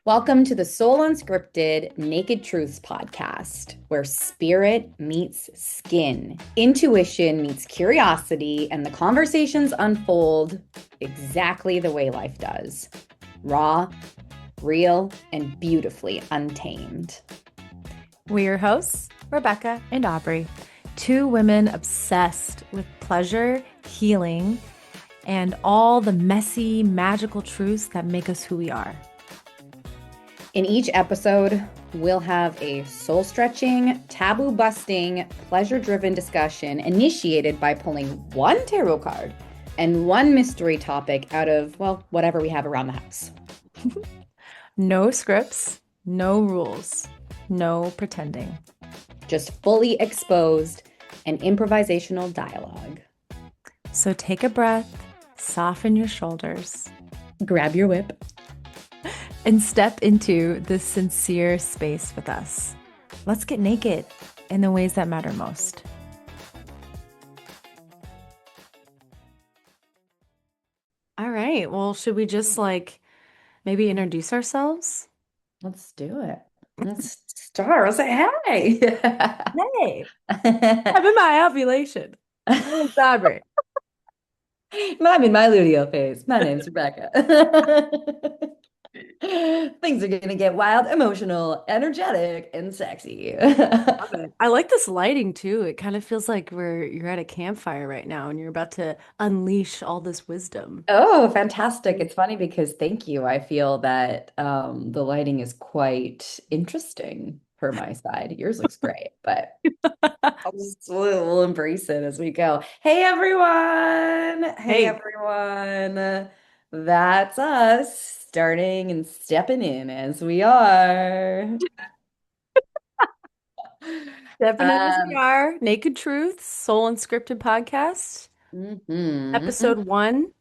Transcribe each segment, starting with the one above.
Welcome to the Soul Unscripted Naked Truths podcast, where spirit meets skin, intuition meets curiosity, and the conversations unfold exactly the way life does: raw, real, and beautifully untamed. We're your hosts, Rebecca and Aubrey, two women obsessed with pleasure, healing, and all the messy, magical truths that make us who we are. In each episode, we'll have a soul-stretching, taboo-busting, pleasure-driven discussion initiated by pulling one tarot card and one mystery topic out of, well, whatever we have around the house. No scripts, no rules, no pretending. Just fully exposed and improvisational dialogue. So take a breath, soften your shoulders, Grab your whip, and step into this sincere space with us. Let's get naked in the ways that matter most. All right. Well, should we just maybe introduce ourselves? let's do it. Let's start. I'll say, hey. Hey, I'm in my ovulation. It's Aubrey. I'm in my luteal phase. My name's Rebecca. Things are going to get wild, emotional, energetic, and sexy. Love it. I like this lighting too. It kind of feels like you're at a campfire right now and you're about to unleash all this wisdom. Oh, fantastic. It's funny because thank you. I feel that the lighting is quite interesting for my side. Yours looks great, but we'll embrace it as we go. Hey, everyone. Hey, Hey, everyone. That's us starting and stepping in as we are. definitely as we Um, are. Naked Truths, Soul Unscripted Podcast, mhm. episode 1.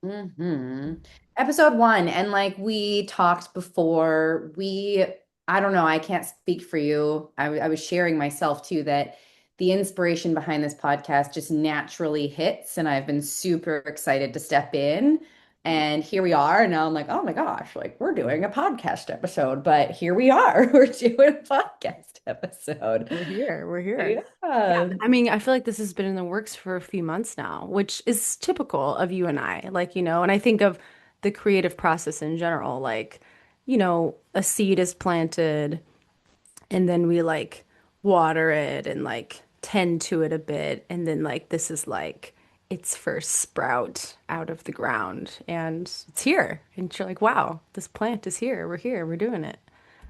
hmm Episode one, and like we talked before, I don't know, I can't speak for you. I was sharing myself too that the inspiration behind this podcast just naturally hits, and I've been super excited to step in. And here we are. And now I'm like, oh my gosh, like we're doing a podcast episode, but here we are. We're doing a podcast episode. We're here. We're here. Yeah, Yeah. I mean, I feel like this has been in the works for a few months now, which is typical of you and I. And I think of the creative process in general, a seed is planted and then we water it and tend to it a bit and then this is its first sprout out of the ground and it's here and you're like, wow, this plant is here, we're doing it.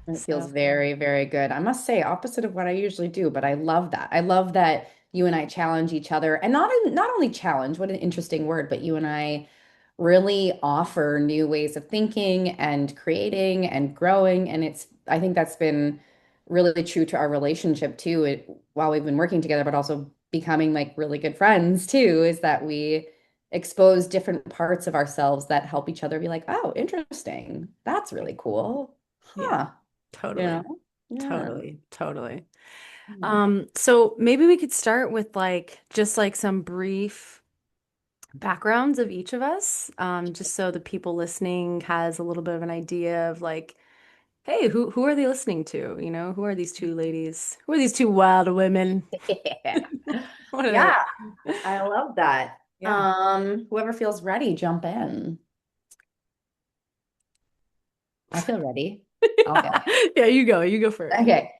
It feels So very, very good. I must say, opposite of what I usually do, but I love that. I love that you and I challenge each other, and not only challenge, what an interesting word, but you and I really offer new ways of thinking and creating and growing. And I think that's been really true to our relationship too, while we've been working together, but also becoming like really good friends too, is that we expose different parts of ourselves that help each other be like, oh, interesting. That's really cool. yeah, Huh. totally, Yeah. Yeah. totally. Mhm. So maybe we could start with just some brief backgrounds of each of us, just so the people listening has a little bit of an idea of hey, who are they listening to? Who are these two ladies? Who are these two wild women? Yeah. What are they? Yeah. I love that. Yeah. Whoever feels ready, jump in. I feel ready. I'll go. Yeah. Yeah, you go. You go first. Okay.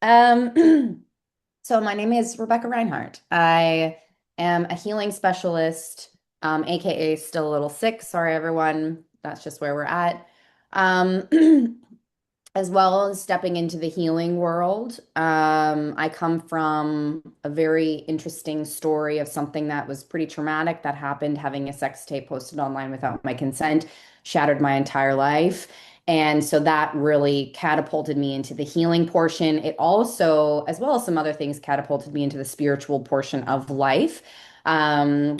Um, so my name is Rebecca Reinhardt. I am a healing specialist, aka still a little sick. Sorry, everyone. That's just where we're at. Um, as well as stepping into the healing world. I come from a very interesting story of something that was pretty traumatic that happened, having a sex tape posted online without my consent, shattered my entire life. And so that really catapulted me into the healing portion. It also, as well as some other things, catapulted me into the spiritual portion of life,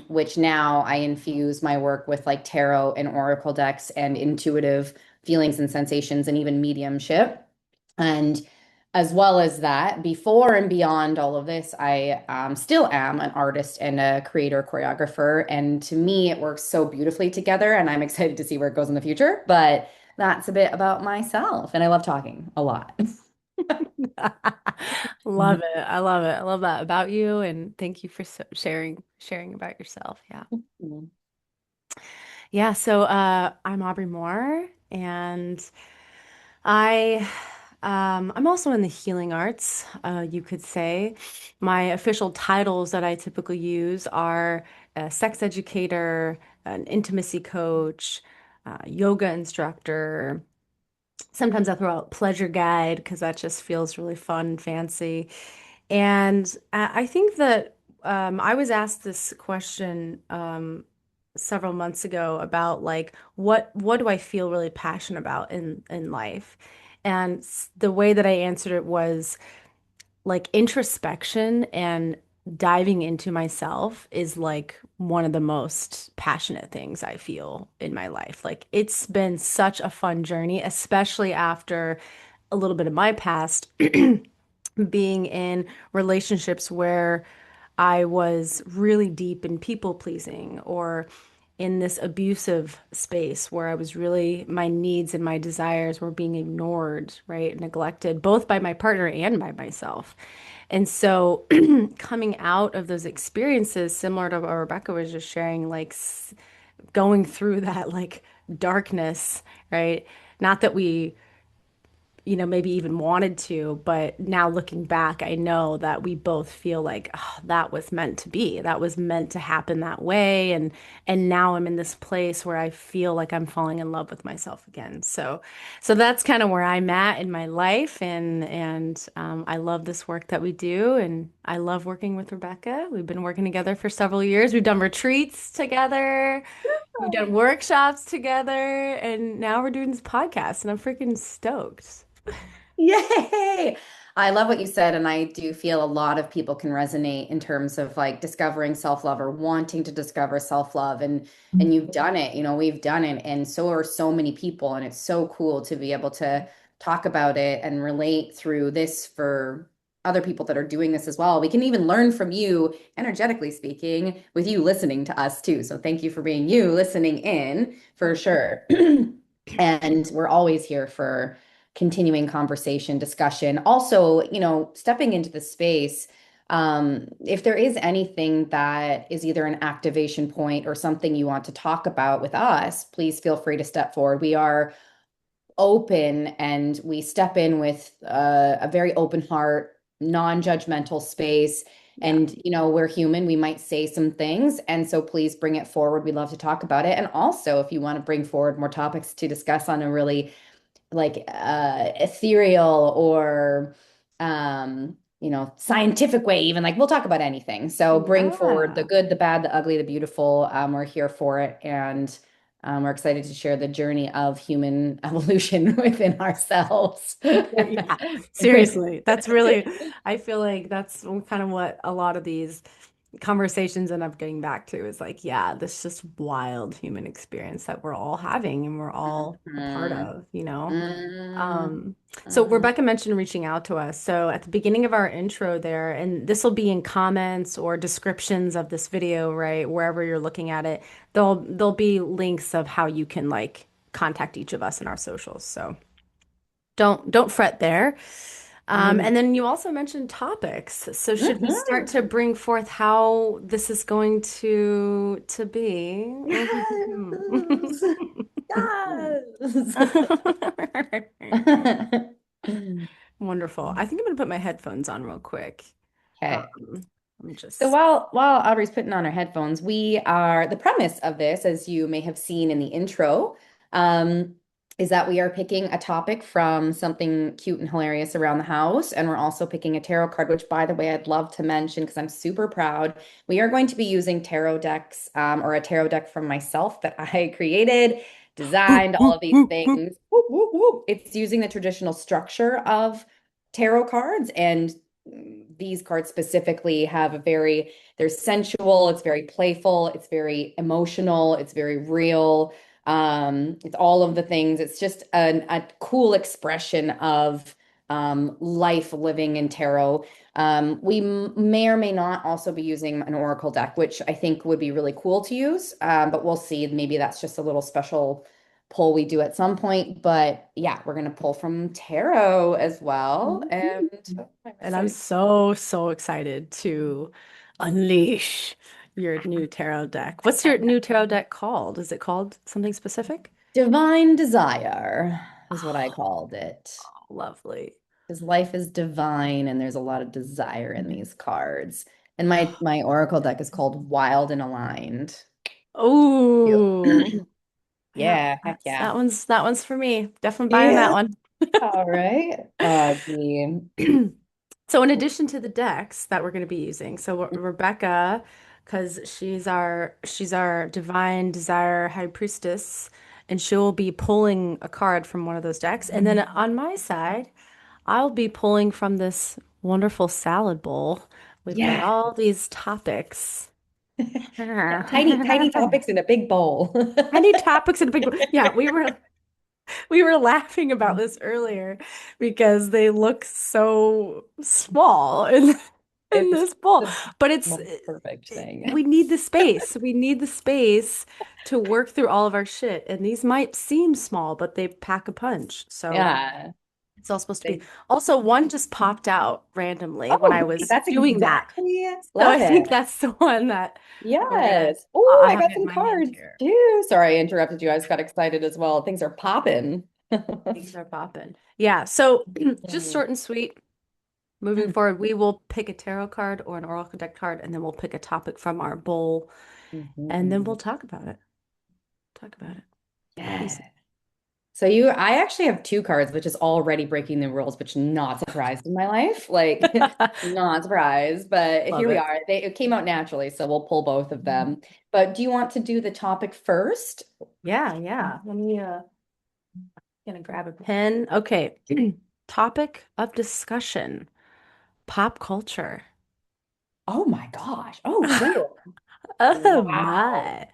which now I infuse my work with like tarot and oracle decks and intuitive feelings and sensations and even mediumship. And as well as that, before and beyond all of this, I still am an artist and a creator, choreographer. And to me, it works so beautifully together. And I'm excited to see where it goes in the future. But that's a bit about myself. And I love talking a lot. Love it. I love it. I love that about you, and thank you for sharing about yourself. Yeah. Mhm. Yeah, so I'm Aubrey Moore, and I I'm also in the healing arts, you could say. My official titles that I typically use are a sex educator, an intimacy coach, yoga instructor. Sometimes I throw out pleasure guide because that just feels really fun and fancy. And I think that I was asked this question several months ago about like what do I feel really passionate about in life? And the way that I answered it was like introspection and diving into myself is like one of the most passionate things I feel in my life. Like it's been such a fun journey, especially after a little bit of my past being in relationships where I was really deep in people pleasing or in this abusive space where I was really, my needs and my desires were being ignored, right? Neglected, both by my partner and by myself. And so coming out of those experiences, similar to what Rebecca was just sharing, like going through that like darkness, right? Not that we maybe even wanted to, but now looking back, I know that we both feel like, oh, that was meant to be. That was meant to happen that way. And now I'm in this place where I feel like I'm falling in love with myself again. So that's kind of where I'm at in my life. And I love this work that we do. And I love working with Rebecca. We've been working together for several years. We've done retreats together. We've done workshops together, and now we're doing this podcast, and I'm freaking stoked. Yay! I love what you said, and I do feel a lot of people can resonate in terms of like discovering self-love or wanting to discover self-love and you've done it, we've done it, and so are so many people, and it's so cool to be able to talk about it and relate through this for other people that are doing this as well. We can even learn from you, energetically speaking, with you listening to us too. So thank you for being you, listening in for sure. And we're always here for continuing conversation, discussion. Also, stepping into the space, if there is anything that is either an activation point or something you want to talk about with us, please feel free to step forward. We are open and we step in with a very open heart, non-judgmental space. Yeah. And, we're human. We might say some things. And so please bring it forward. We'd love to talk about it. And also, if you want to bring forward more topics to discuss on a really like ethereal or scientific way, even like we'll talk about anything. So bring forward the Yeah. good, the bad, the ugly, the beautiful. We're here for it, and we're excited to share the journey of human evolution within ourselves. Yeah. Seriously. That's really, I feel like that's kind of what a lot of these conversations end up getting back to is like, yeah, this just wild human experience that we're all having and we're all a part Mm, of, you know? mm, Um, so mm. Rebecca mentioned reaching out to us. So at the beginning of our intro there, and this will be in comments or descriptions of this video, right? Wherever you're looking at it, there'll be links of how you can like contact each of us in our socials. So don't fret there. And then you also mentioned topics. So should we start Mhm. to bring forth how this is going to be? Yes. Yes. Wonderful. I think I'm gonna put my headphones on real quick. Okay. Um, let me So just. while Aubrey's putting on her headphones, we are the premise of this, as you may have seen in the intro, um, is that we are picking a topic from something cute and hilarious around the house, and we're also picking a tarot card, which, by the way, I'd love to mention because I'm super proud. We are going to be using tarot decks, or a tarot deck from myself that I created, Whoop, designed, all of whoop, these whoop, whoop. things. Whoop, whoop, whoop. It's using the traditional structure of tarot cards, and these cards specifically have they're sensual, it's very playful, it's very emotional, it's very real. It's all of the things. It's just a cool expression of life living in tarot. We may or may not also be using an oracle deck, which I think would be really cool to use. But we'll see. Maybe that's just a little special pull we do at some point. But yeah, we're gonna pull from tarot as well. And Mhm. oh, I'm And I'm excited. so, so excited to unleash your new tarot deck. What's your new tarot deck called? Is it called something specific? Divine Desire is what I Oh, called it. lovely. Because life is divine and there's a lot of desire in these cards. And my oracle deck is called Wild and Aligned. Cute. Oh, yeah, Yeah, heck that's yeah. that one's for me. Definitely buying that Yeah. one. All right. The So in addition to the decks that we're going to be using, so Rebecca, because she's our divine desire high priestess, and she'll be pulling a card from one of those decks. And then on my side, I'll be pulling from this wonderful salad bowl. We've got yeah. all these topics. Tiny topics in a big bowl. Any topics in a big, yeah, we were laughing about this earlier because they look so small in It's this bowl. the But it's most perfect thing. we need the space. We need the space to work through all of our shit. And these might seem small, but they pack a punch. So Yeah. it's all supposed to be. They, Also, one just popped out randomly when I oh, was that's doing that. exactly So love I think it. that's the one that we're gonna Yes. Oh, I I have got in some my hand cards here. too. Sorry, I interrupted you. I just got excited as well. Things are popping. Things are popping. Yeah, so just Mm. short and sweet. Moving forward, we will pick a tarot card or an oracle deck card, and then we'll pick a topic from our bowl, Mhm, and then we'll mhm. talk about it. Talk about it. Yeah. Easy. So I actually have two cards, which is already breaking the rules, which not surprised in my life. Like, not surprised, but Love here we it. are. It came out naturally, so we'll pull both of them. But do you want to do the topic first? Yeah, yeah. Let me gonna grab a pen. Okay. Topic of discussion. Pop culture. Oh my gosh. Oh, cool. Oh Wow. my.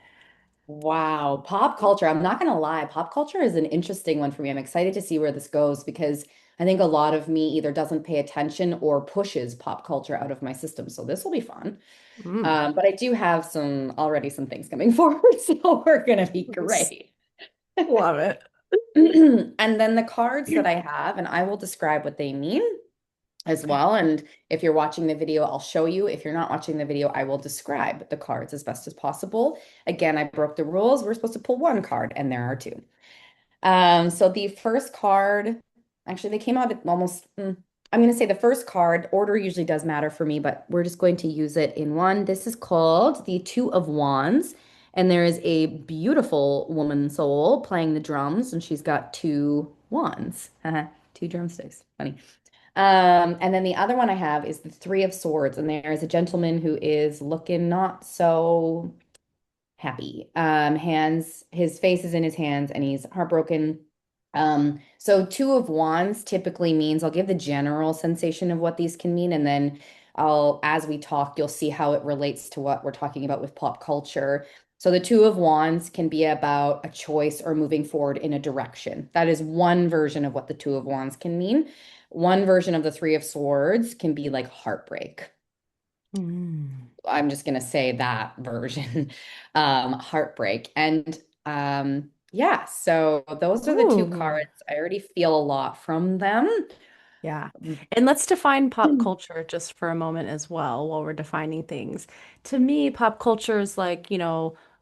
Wow. Pop culture. I'm not going to lie. Pop culture is an interesting one for me. I'm excited to see where this goes because I think a lot of me either doesn't pay attention or pushes pop culture out of my system. So this will be fun. Mm. But I do have already some things coming forward. So we're going to be great. Love it. And then the cards that I have, and I will describe what they mean as Okay. well. And if you're watching the video, I'll show you. If you're not watching the video, I will describe the cards as best as possible. Again, I broke the rules. We're supposed to pull one card, and there are two. So the first card, actually, they came out at almost, I'm going to say the first card, order usually does matter for me, but we're just going to use it in one. This is called the Two of Wands, and there is a beautiful woman soul playing the drums, and she's got two wands, two drumsticks. Funny. And then the other one I have is the Three of Swords, and there is a gentleman who is looking not so happy. His face is in his hands and he's heartbroken. So Two of Wands typically means I'll give the general sensation of what these can mean, and then as we talk, you'll see how it relates to what we're talking about with pop culture. So the Two of Wands can be about a choice or moving forward in a direction. That is one version of what the Two of Wands can mean. One version of the Three of Swords can be like heartbreak. Mm. I'm just gonna say that version, heartbreak. And yeah, so those are the two Ooh. cards. I already feel a lot from them. Yeah. And let's define pop culture just for a moment as well while we're defining things. To me, pop culture is like,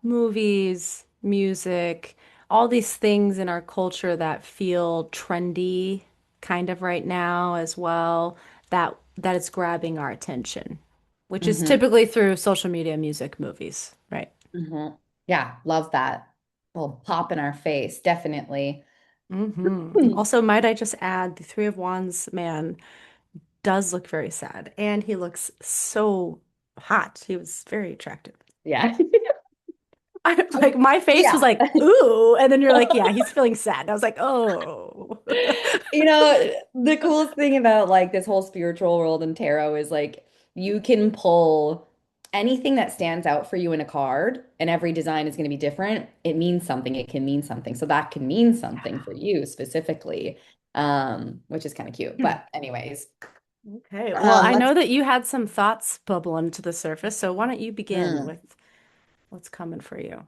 movies, music, all these things in our culture that feel trendy kind of right now as well, that is grabbing our attention, which is Hmm. typically through social media, music, movies, right? Hmm. Yeah, love that. Little pop in our face, definitely. Also, might I just add, the Three of Wands man does look very sad, and he looks so hot. He was very attractive. Yeah. Like my face was Yeah. like, ooh, and then you're like, yeah, he's feeling sad. And I was like, oh. The coolest thing about like this whole spiritual world and tarot is like you can pull anything that stands out for you in a card, and every design is going to be different. It means something. It can mean something. So that can mean something for you specifically, which is kind of cute. Hmm. But anyways, Okay. Well, I let's know that you had some thoughts bubbling to the surface, so why don't you begin hmm. with What's coming for you?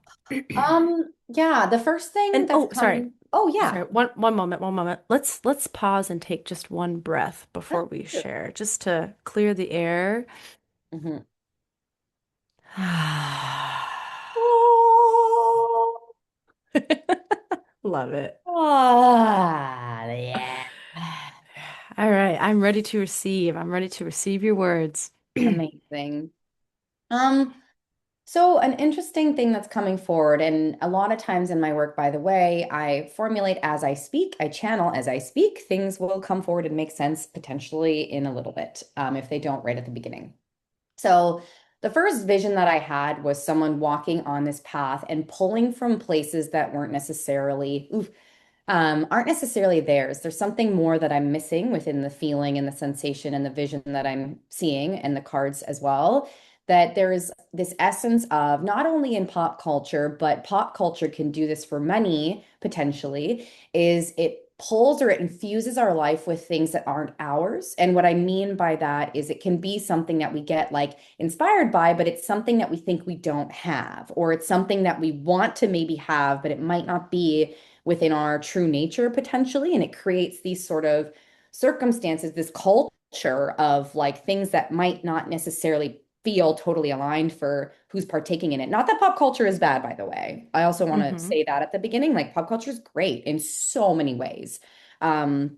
Yeah, the first thing And that's oh, sorry. coming. Oh, yeah. Sorry. One moment. Let's pause and take just one breath Yeah, before we sure. share, just to clear the air. Mhm. Love it. Oh, yeah. All right, I'm ready to receive. I'm ready to receive your words. Amazing. Um, so an interesting thing that's coming forward, and a lot of times in my work, by the way, I formulate as I speak, I channel as I speak. Things will come forward and make sense potentially in a little bit, if they don't right at the beginning. So the first vision that I had was someone walking on this path and pulling from places that weren't necessarily, aren't necessarily theirs. There's something more that I'm missing within the feeling and the sensation and the vision that I'm seeing and the cards as well. That there is this essence of not only in pop culture, but pop culture can do this for many potentially, is it pulls or it infuses our life with things that aren't ours. And what I mean by that is it can be something that we get like inspired by, but it's something that we think we don't have, or it's something that we want to maybe have, but it might not be within our true nature potentially. And it creates these sort of circumstances, this culture of like things that might not necessarily feel totally aligned for who's partaking in it. Not that pop culture is bad, by the way. I also want to Hmm. say that at the beginning, like pop culture is great in so many ways. Um,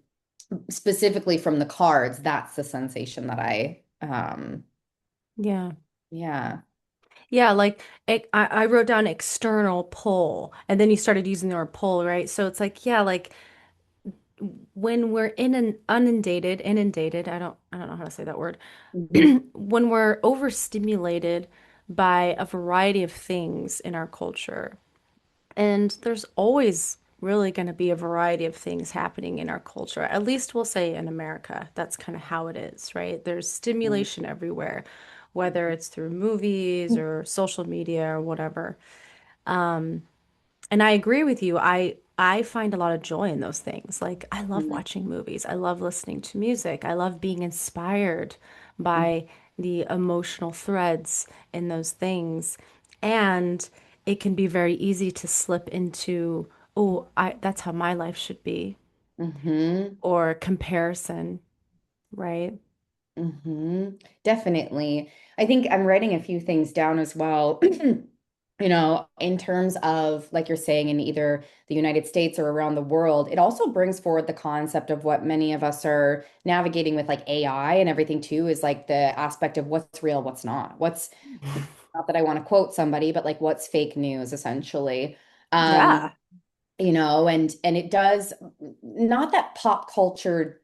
Specifically from the cards, that's the sensation that Yeah. yeah. Yeah, like I wrote down external pull, and then you started using the word pull, right? So it's like, yeah, like when we're in an inundated, I don't know how to say that word. Hmm. When we're overstimulated by a variety of things in our culture, and there's always really going to be a variety of things happening in our culture. At least we'll say in America, that's kind of how it is, right? There's stimulation everywhere, whether it's through movies or social media or whatever. And I agree with you. I find a lot of joy in those things. Like I love watching movies. I love listening to music. I love being inspired by the emotional threads in those things. And it can be very easy to slip into, oh, I that's how my life should be, Hmm. or comparison, right? Hmm. Definitely. I think I'm writing a few things down as well. In terms of, like you're saying, in either the United States or around the world, it also brings forward the concept of what many of us are navigating with like AI and everything too, is like the aspect of what's real, what's not. What's not that I want to quote somebody, but like what's fake news essentially. Um, Yeah. and it does not that pop culture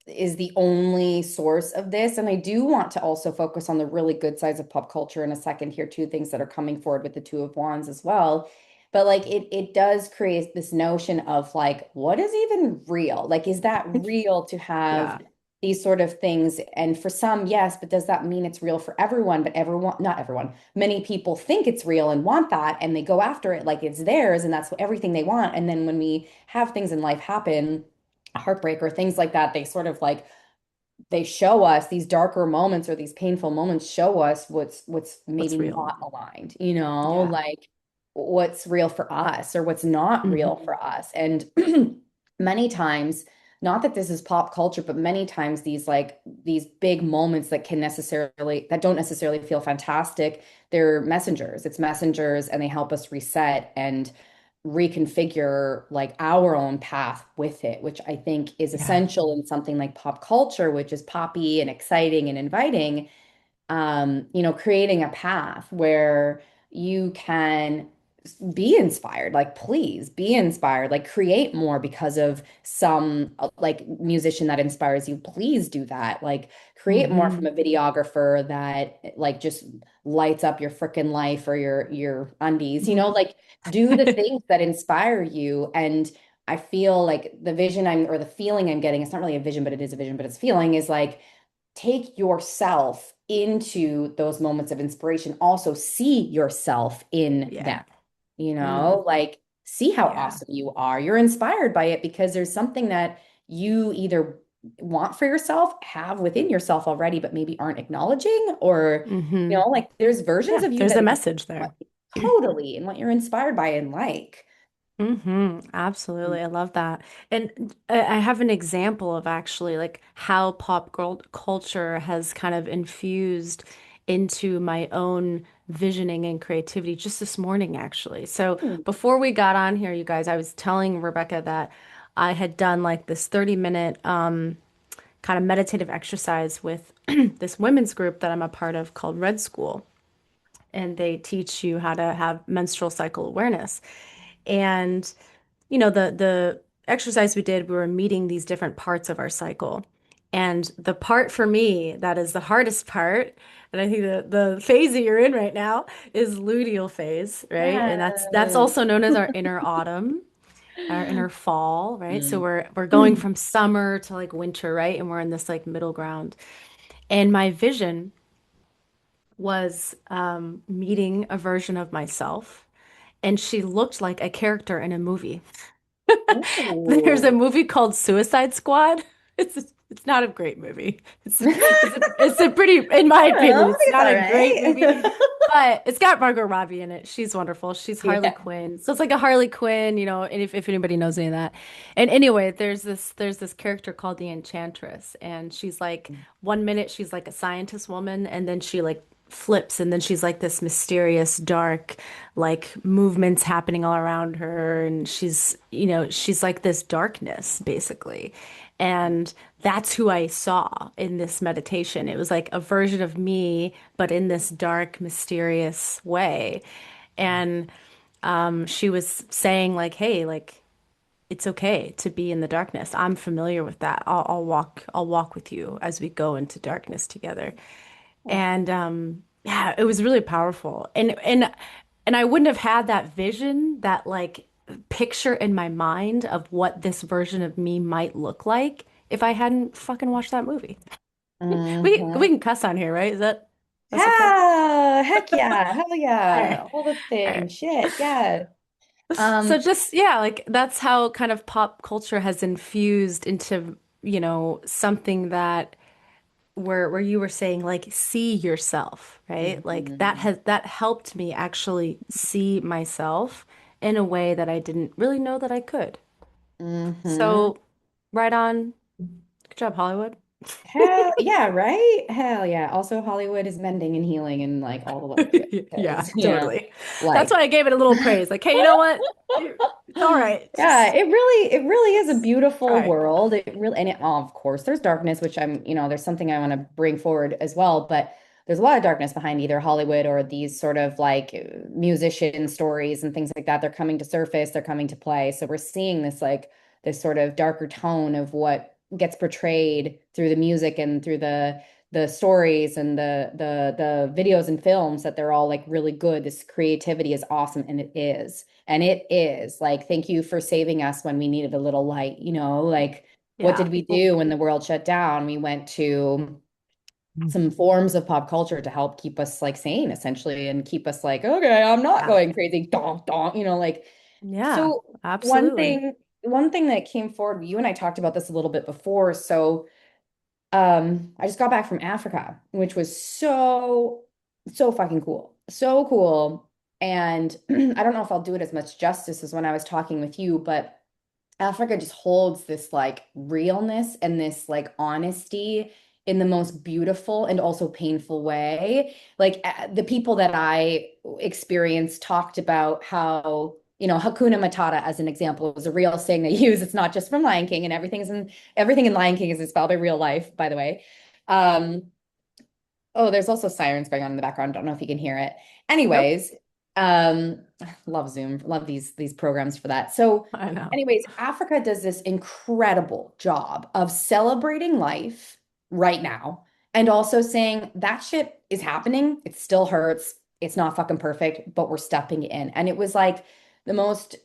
is the only source of this. And I do want to also focus on the really good sides of pop culture in a second here, too, things that are coming forward with the Two of Wands as well. But like it does create this notion of like, what is even real? Like, is that real to have Yeah. these sort of things? And for some, yes, but does that mean it's real for everyone? But everyone, not everyone, many people think it's real and want that, and they go after it like it's theirs, and that's everything they want. And then when we have things in life happen, heartbreak or things like that, they sort of like they show us these darker moments or these painful moments show us what's What's maybe real? not aligned, Yeah. like what's real for us or what's not real Hmm. for us. And many times, not that this is pop culture, but many times these big moments that don't necessarily feel fantastic, they're messengers. It's messengers and they help us reset and reconfigure like our own path with it, which I think is Yeah. essential in something like pop culture, which is poppy and exciting and inviting, creating a path where you can be inspired, like please be inspired, like create more because of some like musician that inspires you. Please do that. Like create more from Hmm. a videographer that like just lights up your freaking life or your undies, like do the things that inspire you. And I feel like the vision I'm or the feeling I'm getting, it's not really a vision, but it is a vision, but it's feeling is like take yourself into those moments of inspiration. Also see yourself in them, Yeah. Mm. like see how Yeah. awesome you are. You're inspired by it because there's something that you either want for yourself, have within yourself already, but maybe aren't acknowledging, or, Hmm. like there's versions Yeah, of you there's that a exist message there. totally and what you're inspired by and like. Absolutely. I love that. And I have an example of actually like how culture has kind of infused into my own visioning and creativity just this morning, actually. So Hmm. before we got on here, you guys, I was telling Rebecca that I had done like this 30-minute kind of meditative exercise with this women's group that I'm a part of called Red School. And they teach you how to have menstrual cycle awareness. And the exercise we did, we were meeting these different parts of our cycle. And the part for me that is the hardest part, and I think the phase that you're in right now is luteal phase, right? And that's Yes. also known as our inner autumn, our inner fall, right? So Mm. we're going from summer to like winter, right? And we're in this like middle ground. And my vision was meeting a version of myself, and she looked like a character in a movie. There's a Ooh. movie called Suicide Squad. It's not a great movie. It's a pretty, in my opinion, I it's think it's not all a great movie, right. but it's got Margot Robbie in it. She's wonderful. She's Harley Yeah. Quinn. So it's like a Harley Quinn, and if anybody knows any of that. And anyway, there's this character called the Enchantress, and she's like 1 minute she's like a scientist woman, and then she like flips, and then she's like this mysterious, dark, like movements happening all around her, and she's like this darkness basically. And that's who I saw in this meditation. It was like a version of me, but in this dark, mysterious way. And she was saying like, "Hey, like it's okay to be in the darkness. I'm familiar with that. I'll walk with you as we go into darkness together." And yeah, it was really powerful. And I wouldn't have had that vision, that like picture in my mind of what this version of me might look like if I hadn't fucking watched that movie. We Hmm. can cuss on here, right? That's okay? Yeah, heck yeah, hell All right. yeah, all the All things, right. shit, yeah. So Um, just yeah, like that's how kind of pop culture has infused into, something that where you were saying like see yourself, right? Like mhm, that helped me actually see myself in a way that I didn't really know that I could. mhm. So right on. Good job, Hollywood. Hell yeah, right? Hell yeah. Also, Hollywood is mending and healing and like all the love to it Yeah, because, totally. That's like why I gave it a little praise. Like, hey, you know what? It's all right. yeah, it really is a Just beautiful try. world. It really, and of course, there's darkness, which there's something I want to bring forward as well. But there's a lot of darkness behind either Hollywood or these sort of like musician stories and things like that. They're coming to surface, they're coming to play. So we're seeing this sort of darker tone of what gets portrayed through the music and through the stories and the videos and films that they're all like really good. This creativity is awesome, and it is. And it is like, thank you for saving us when we needed a little light, like what Yeah. did we Well, do when the world shut down? We went to some forms of pop culture to help keep us like sane essentially and keep us like, okay, I'm not yeah. going crazy. Donk, donk, like Yeah, so one absolutely. thing, one thing that came forward, you and I talked about this a little bit before. So I just got back from Africa, which was so fucking cool. So cool. And I don't know if I'll do it as much justice as when I was talking with you, but Africa just holds this like realness and this like honesty in the most beautiful and also painful way. Like the people that I experienced talked about how, Hakuna Matata as an example was a real saying they use. It's not just from Lion King, and everything in Lion King is inspired by real life, by the way. Um, Oh, there's also sirens going on in the background. Don't know if you can hear it. Nope. Anyways, love Zoom, love these programs for that. So, I know. anyways, Africa does this incredible job of celebrating life right now and also saying that shit is happening. It still hurts. It's not fucking perfect, but we're stepping in. And it was like the most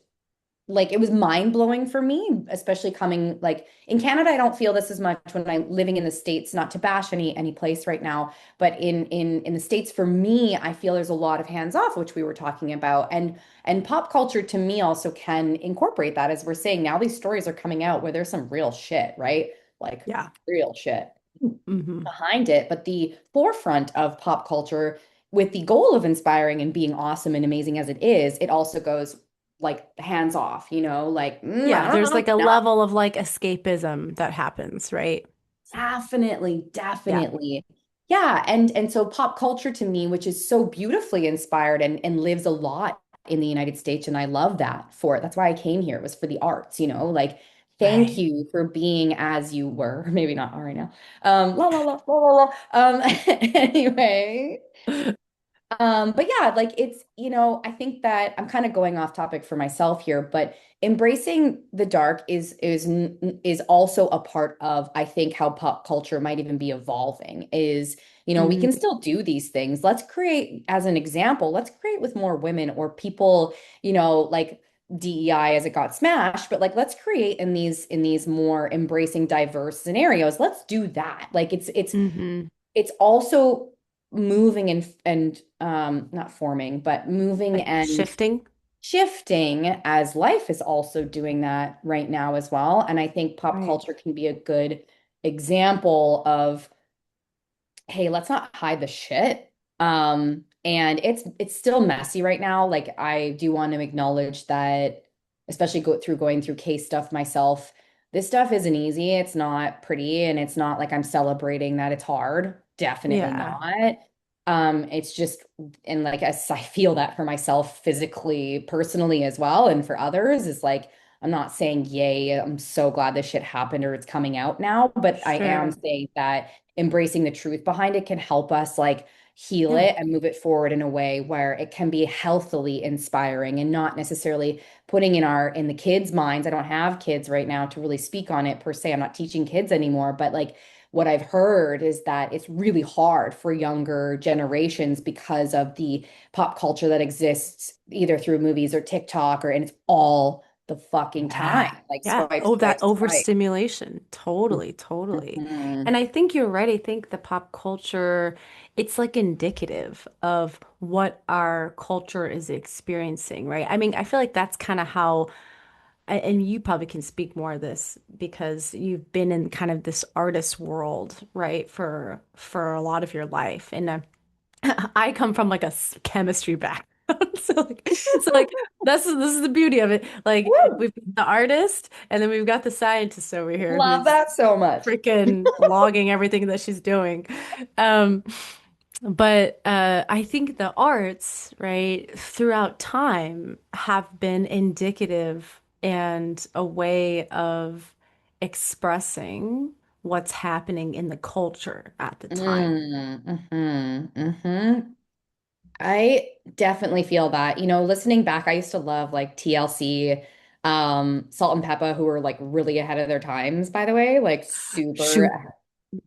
like it was mind blowing for me, especially coming like in Canada. I don't feel this as much when I'm living in the States, not to bash any place right now, but in the States, for me, I feel there's a lot of hands off, which we were talking about. And pop culture to me also can incorporate that, as we're saying now these stories are coming out where there's some real shit, right? Like Yeah. real shit Hmm. behind it. But the forefront of pop culture with the goal of inspiring and being awesome and amazing as it is, it also goes like hands off, like, Yeah, I don't there's know. like a No, level of like escapism that happens, right? definitely, Yeah. definitely. Yeah, and so pop culture to me, which is so beautifully inspired and lives a lot in the United States, and I love that for it. That's why I came here, was for the arts, like thank Right. you for being as you were. Maybe not all right now. La la la la la la. Anyway. But yeah, like it's, I think that I'm kind of going off topic for myself here, but embracing the dark is also a part of, I think, how pop culture might even be evolving is, we Mm, can still do these things. Let's create, as an example, let's create with more women or people, like DEI as it got smashed, but like let's create in these more embracing diverse scenarios. Let's do that. Like hmm. it's also moving and not forming, but moving Like and shifting. shifting as life is also doing that right now as well. And I think pop Right. culture can be a good example of, hey, let's not hide the shit. And it's still messy right now. Like I do want to acknowledge that, especially going through case stuff myself, this stuff isn't easy. It's not pretty, and it's not like I'm celebrating that it's hard. Definitely Yeah. not. It's just, and like as I feel that for myself physically, personally as well, and for others, is like I'm not saying, yay, I'm so glad this shit happened or it's coming out now, but I am Sure. saying that embracing the truth behind it can help us like heal Yeah. it and move it forward in a way where it can be healthily inspiring and not necessarily putting in the kids' minds. I don't have kids right now to really speak on it per se. I'm not teaching kids anymore, but like what I've heard is that it's really hard for younger generations because of the pop culture that exists either through movies or TikTok, and it's all the fucking time. Yeah. Like Yeah. swipe, Oh, that swipe, swipe. overstimulation. Totally, totally. And Mhm. I think you're right. I think the pop culture, it's like indicative of what our culture is experiencing, right? I mean, I feel like that's kind of how, and you probably can speak more of this because you've been in kind of this artist world, right, for a lot of your life. And I come from like a chemistry background. So like this is the beauty of it. Like Woo! we've got the artist and then we've got the scientist over here Love who's that so much. freaking logging everything that she's doing. Um, but I think the arts, right, throughout time have been indicative and a way of expressing what's happening in the culture at the time. I definitely feel that. Listening back, I used to love like TLC, Salt and Peppa, who were like really ahead of their times, by the way, like Shoot. super,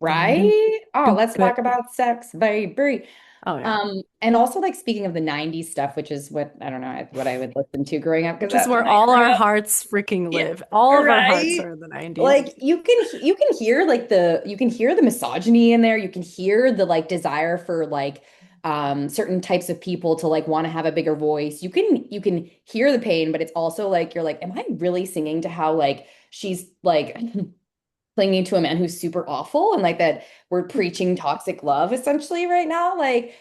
Doop, right? Oh, let's doop. talk about sex, baby. Oh yeah. And also like speaking of the 90s stuff, which is what I don't know what I would listen to growing up because Which is that's where when I all grew our up. hearts freaking Yeah. live. All of our hearts Right? are in the 90s. Like you can hear the misogyny in there. You can hear the like desire for like certain types of people to like want to have a bigger voice. You can hear the pain, but it's also like you're like, am I really singing to how like she's like clinging to a man who's super awful and like that we're preaching toxic love essentially right now? Like,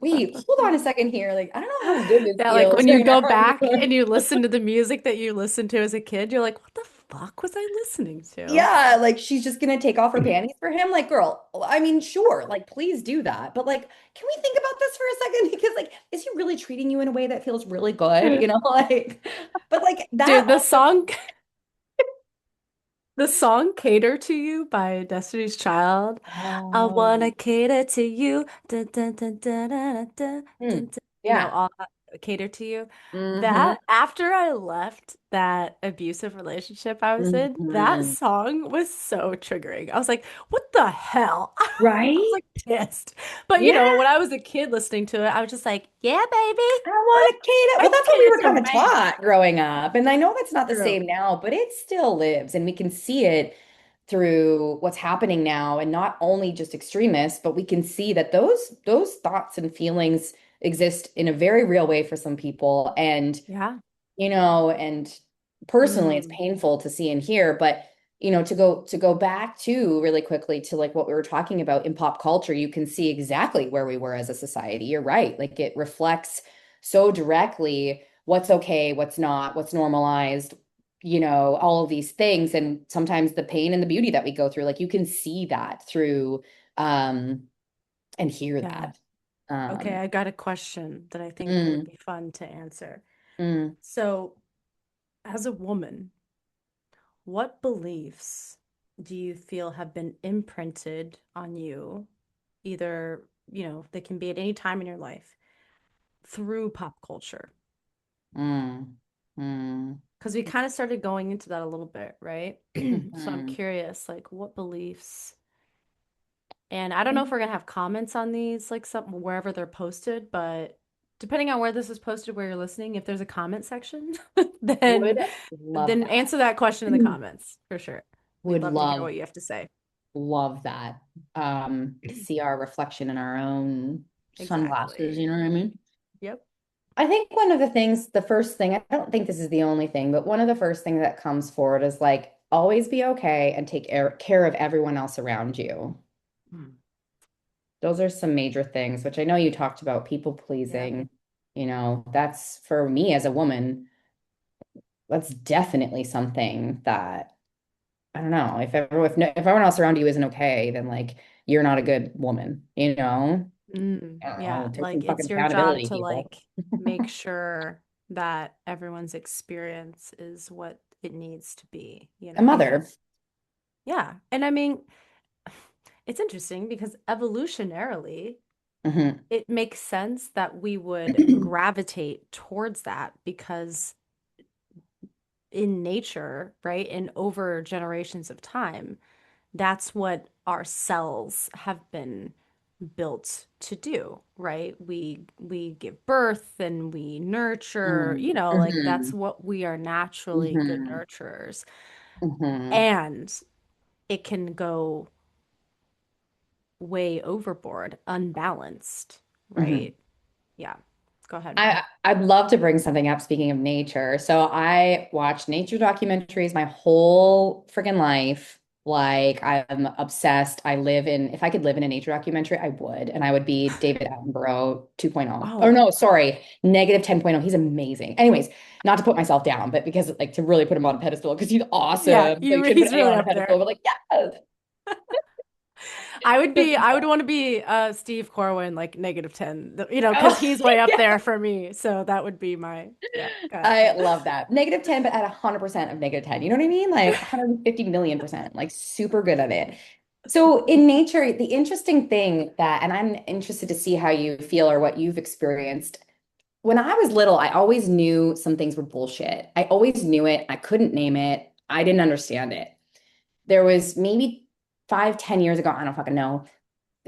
wait, hold on a second here. Like, I don't know how good this Yeah, like feels when you right go now back anymore. and you listen to the music that you listened to as a kid, you're like, what the fuck was I listening to? Yeah, like she's just gonna take off her panties for him. Like, girl, I mean, sure, like please do that. But like, can we think about this for a second? Because like, is he really treating you in a way that feels really good? Like, but like that Dude, the also. song the song Cater to You by Destiny's Child. I wanna Oh, cater to you. Dun, dun, dun, dun, dun, dun, dun, dun. yeah. All that, cater to you. Hmm. That after I left that abusive relationship I was in, that Hmm. song was so triggering. I was like, what the hell? I was Right? like pissed. But Yeah. when I was a kid listening to it, I was just like, yeah, baby. I want to cater. I Well, that's what we cater were to kind of man. taught growing up. And I know that's not the True. same now, but it still lives. And we can see it through what's happening now. And not only just extremists, but we can see that those thoughts and feelings exist in a very real way for some people. And, Yeah. and personally, it's Mm. painful to see and hear. But to go back to really quickly to like what we were talking about in pop culture, you can see exactly where we were as a society. You're right. Like it reflects so directly what's okay, what's not, what's normalized, all of these things. And sometimes the pain and the beauty that we go through, like you can see that through um and hear Yeah. that. Okay, Um I got a question that I think would mm, be fun to answer. mm, So, as a woman, what beliefs do you feel have been imprinted on you, either, they can be at any time in your life through pop culture? mm, mm, Because we kind of started going into that a little bit, right? So I'm mhm. curious, like, what beliefs? And I don't know if we're gonna have comments on these, like some wherever they're posted, but depending on where this is posted, where you're listening, if there's a comment section, then Would love then that. answer that question in the comments for sure. We'd Would love to hear love what you have to say. love that. To see our reflection in our own sunglasses, Exactly. you know what I mean? Yep. I think one of the things, the first thing, I don't think this is the only thing, but one of the first things that comes forward is like always be okay and take care of everyone else around you. Mm. Those are some major things, which I know you talked about people Yep. pleasing. That's for me as a woman, that's definitely something that I don't know. If everyone else around you isn't okay, then like you're not a good woman, you know? Mm. I don't Yeah, know. Take some like fucking it's your job accountability, to people. like make sure that everyone's experience is what it needs to be, A mother. Yeah. And I mean, it's interesting because evolutionarily, Hmm. it makes sense that we would gravitate towards that because in nature, right, and over generations of time, that's what our cells have been built to do, right? We give birth and we nurture, Hmm. like that's Hmm. what we are naturally good Hmm. nurturers. Hmm. And it can go way overboard, unbalanced, Hmm. right? Yeah. Go ahead. I'd love to bring something up speaking of nature. So I watched nature documentaries my whole freaking life. Like I'm obsessed. If I could live in a nature documentary, I would. And I would be David Attenborough 2.0. Or Oh, no, sorry, negative 10.0. He's amazing. Anyways, not to put myself down, but because like to really put him on a pedestal because he's yeah, awesome. So you shouldn't put he's anyone really on a up there. pedestal, but like, yes. I would want to be Steve Corwin, like negative 10, because Oh, he's way up yeah. there for me. So that would be my, yeah, go ahead. I love that. Negative 10, but at 100% of negative 10. You know what I mean? Like 150 million percent, like super good at it. So in nature, the interesting thing that, and I'm interested to see how you feel or what you've experienced. When I was little, I always knew some things were bullshit. I always knew it. I couldn't name it. I didn't understand it. There was maybe 5, 10 years ago, I don't fucking know,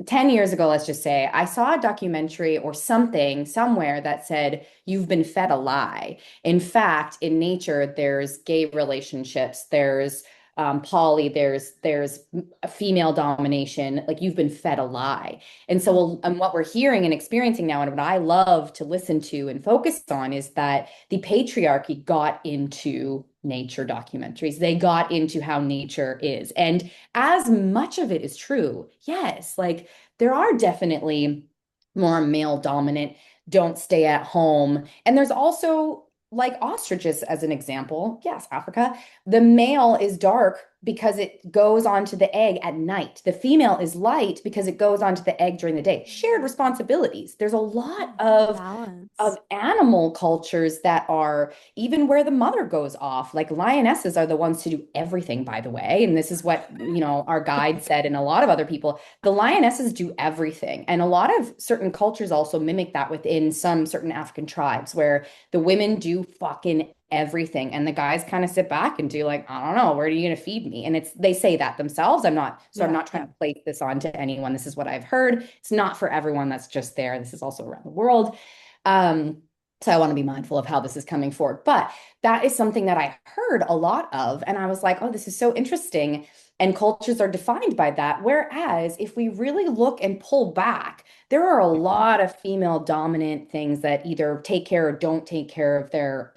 10 years ago, let's just say, I saw a documentary or something somewhere that said, you've been fed a lie. In fact, in nature, there's gay relationships, there's poly, there's a female domination, like you've been fed a lie. And Mm, so what we're hearing and experiencing now, and what I love to listen to and focus on is that the patriarchy got into nature documentaries. They got into how nature is. And as much of it is true, yes, like there are definitely more male dominant, don't stay at home. And there's also like ostriches as an example. Yes, Africa. The male is dark because it goes onto the egg at night. The female is light because it goes onto the egg during the day. Shared responsibilities. There's a lot of balance. animal cultures that are even where the mother goes off. Like lionesses are the ones to do everything, by the way. And this is what, our guide said, and a lot of other people, the lionesses do everything. And a lot of certain cultures also mimic that within some certain African tribes where the women do fucking everything and the guys kind of sit back and do like, I don't know, where are you going to feed me? And they say that themselves. I'm Yeah, not trying yeah. to place this on to anyone. This is what I've heard. It's not for everyone that's just there. This is also around the world. Um, So I want to be mindful of how this is coming forward. But that is something that I heard a lot of. And I was like, oh, this is so interesting. And cultures are defined by that. Whereas if we really look and pull back, there are a lot of female dominant things that either take care or don't take care of their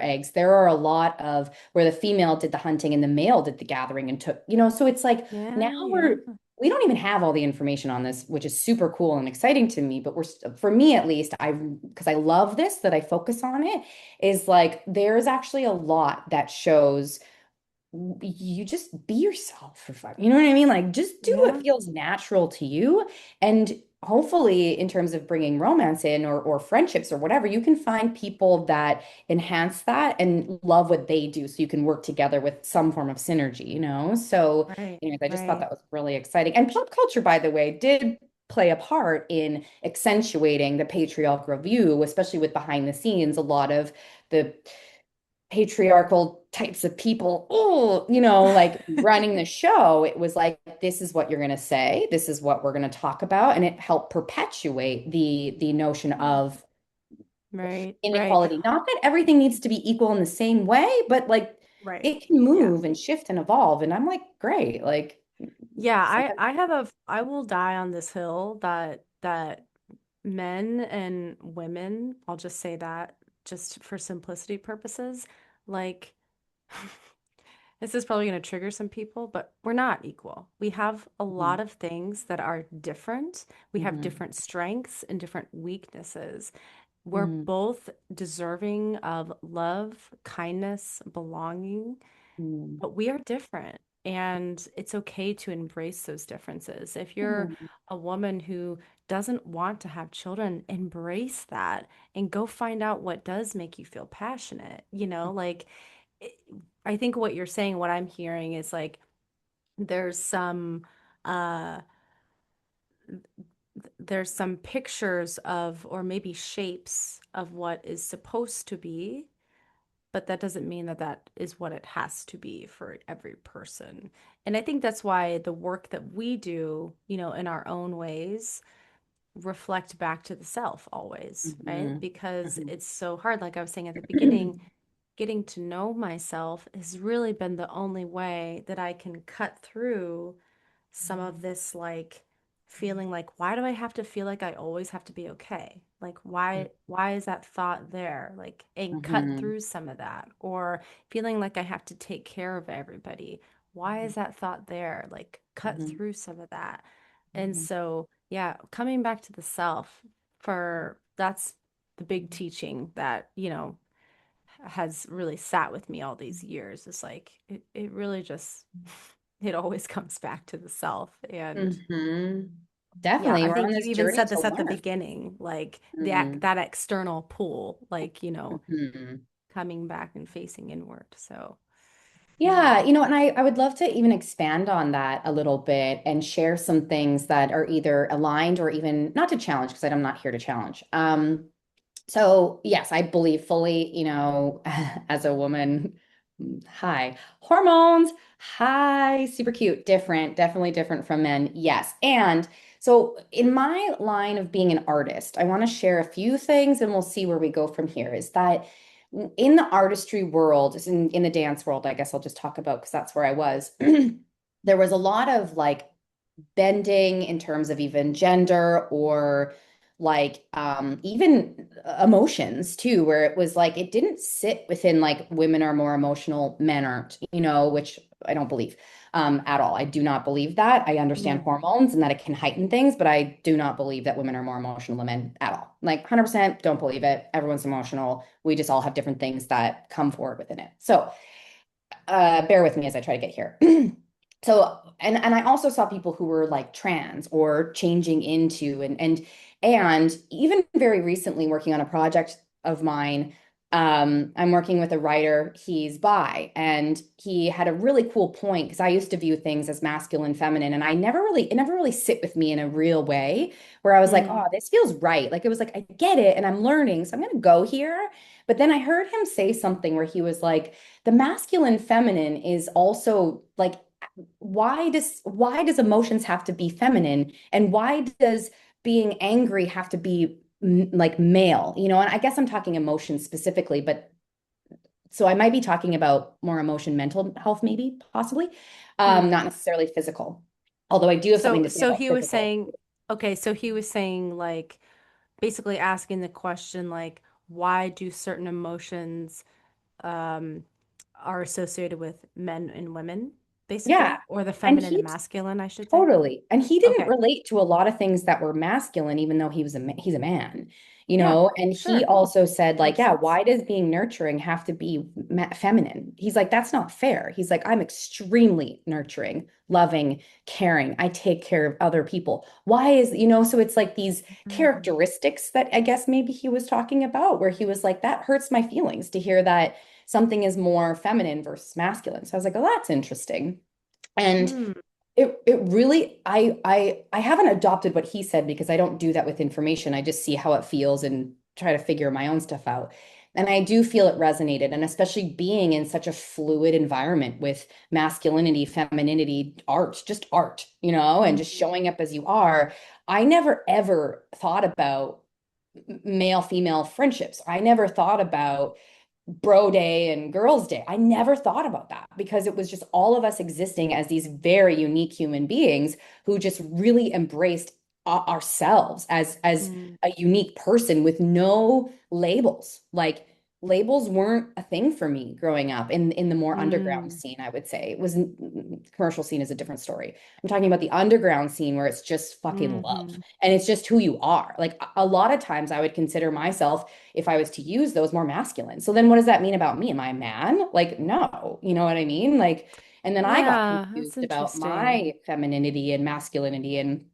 eggs. There are a lot of where the female did the hunting and the male did the gathering and took, so it's like now Yeah, yeah. we don't even have all the information on this, which is super cool and exciting to me. But for me at least, because I love this, that I focus on it, is like there's actually a lot that shows you just be yourself for fun. You know what I mean? Like just do what Yeah, feels natural to you. And hopefully, in terms of bringing romance in or friendships or whatever, you can find people that enhance that and love what they do so you can work together with some form of synergy. So, right, anyways, I just thought right. that was really exciting. And pop culture, by the way, did play a part in accentuating the patriarchal view, especially with behind the scenes, a lot of the patriarchal types of people, like running the show, it was like, this is what you're going to say, this is what we're going to talk about, and it helped perpetuate the notion of Right, right, inequality. Not that everything needs to be equal in the same way, but like right. it can Yeah. move and shift and evolve. And I'm like, great, like Yeah, so I will die on this hill that men and women, I'll just say that just for simplicity purposes, like this is probably going to trigger some people, but we're not equal. We have a lot mhm, of things that are different. We have mhm, different strengths and different weaknesses. We're mhm, both deserving of love, kindness, belonging, mhm, but we are different. And it's okay to embrace those differences. If you're mhm, a woman who doesn't want to have children, embrace that and go find out what does make you feel passionate. Like it- I think what you're saying, what I'm hearing is like there's some uh there's some pictures of or maybe shapes of what is supposed to be, but that doesn't mean that that is what it has to be for every person. And I think that's why the work that we do, in our own ways, reflect back to the self always, right? mhm, Because mhm, it's so hard. Like I was saying at the beginning, getting to know myself has really been the only way that I can cut through some of this like feeling like why do I have to feel like I always have to be okay? Like why is that thought there? Like and cut mhm, through some of that or feeling like I have to take care of everybody. Why is that thought there? Like cut mhm, through some of that. And mhm, so, yeah, coming back to the self for that's the big teaching that, has really sat with me all these years. It's like it really just it always comes back to the self. And mhm. yeah, Definitely, I we're on think you this even journey said to this at the learn. beginning, like Mhm, that external pull, like, mhm. coming back and facing inward. So, Yeah, yeah. and I would love to even expand on that a little bit and share some things that are either aligned or even not to challenge, because I'm not here to challenge. So yes, I believe fully, as a woman, hi, hormones, hi, super cute, different, definitely different from men. Yes. And so in my line of being an artist, I want to share a few things and we'll see where we go from here. Is that in the artistry world, in the dance world, I guess I'll just talk about because that's where I was. There was a lot of like bending in terms of even gender or like even emotions too, where it was like it didn't sit within like women are more emotional, men aren't, which I don't believe at all. I do not believe that. I understand Mm, hormones and that it can heighten things, but I do not believe that women are more emotional than men at all. Like 100% don't believe it. Everyone's emotional. We just all have different things that come forward within it. So bear with me as I try to get here. So, and I also saw people who were like trans or changing into and even very recently working on a project of mine. I'm working with a writer. He's bi, and he had a really cool point because I used to view things as masculine, feminine, and it never really sit with me in a real way where I was like, oh, mm, this feels right. Like it was like I get it, and I'm learning, so I'm gonna go here. But then I heard him say something where he was like the masculine feminine is also like why does emotions have to be feminine and why does being angry have to be like male, and I guess I'm talking emotion specifically, but so I might be talking about more emotion, mental health, maybe, possibly, Hmm. not necessarily physical. Although I do have something So to say so about he was physical. saying, okay, so he was saying like basically asking the question like why do certain emotions um are associated with men and women, Yeah. basically, or the And feminine and he masculine, I should say. totally. And he didn't Okay. relate to a lot of things that were masculine, even though he's a man, Yeah, And he sure. also said, like, Makes yeah, sense. why does being nurturing have to be feminine? He's like, that's not fair. He's like, I'm extremely nurturing, loving, caring. I take care of other people. Why so it's like these Mm. characteristics that I guess maybe he was talking about, where he was like, that hurts my feelings to hear that something is more feminine versus masculine. So I was like, oh, that's interesting. And Hmm. it really I haven't adopted what he said because I don't do that with information. I just see how it feels and try to figure my own stuff out. And I do feel it resonated, and especially being in such a fluid environment with masculinity, femininity, art, and just Mhm. showing up as you are. I never ever thought about male female friendships. I never thought about bro day and girls day. I never thought about that because it was just all of us existing as these very unique human beings who just really embraced ourselves as Mm. a unique person with no labels. Like labels weren't a thing for me growing up in the more underground Mm. scene, I would say. It was commercial scene is a different story. I'm talking about the underground scene where it's just fucking love Hmm. and it's just who you are. Like a lot of times I would consider myself, if I was to use those, more masculine. So then what does that mean about me? Am I a man? Like, no, you know what I mean? Like, and then I got Yeah, that's confused about interesting. my femininity and masculinity and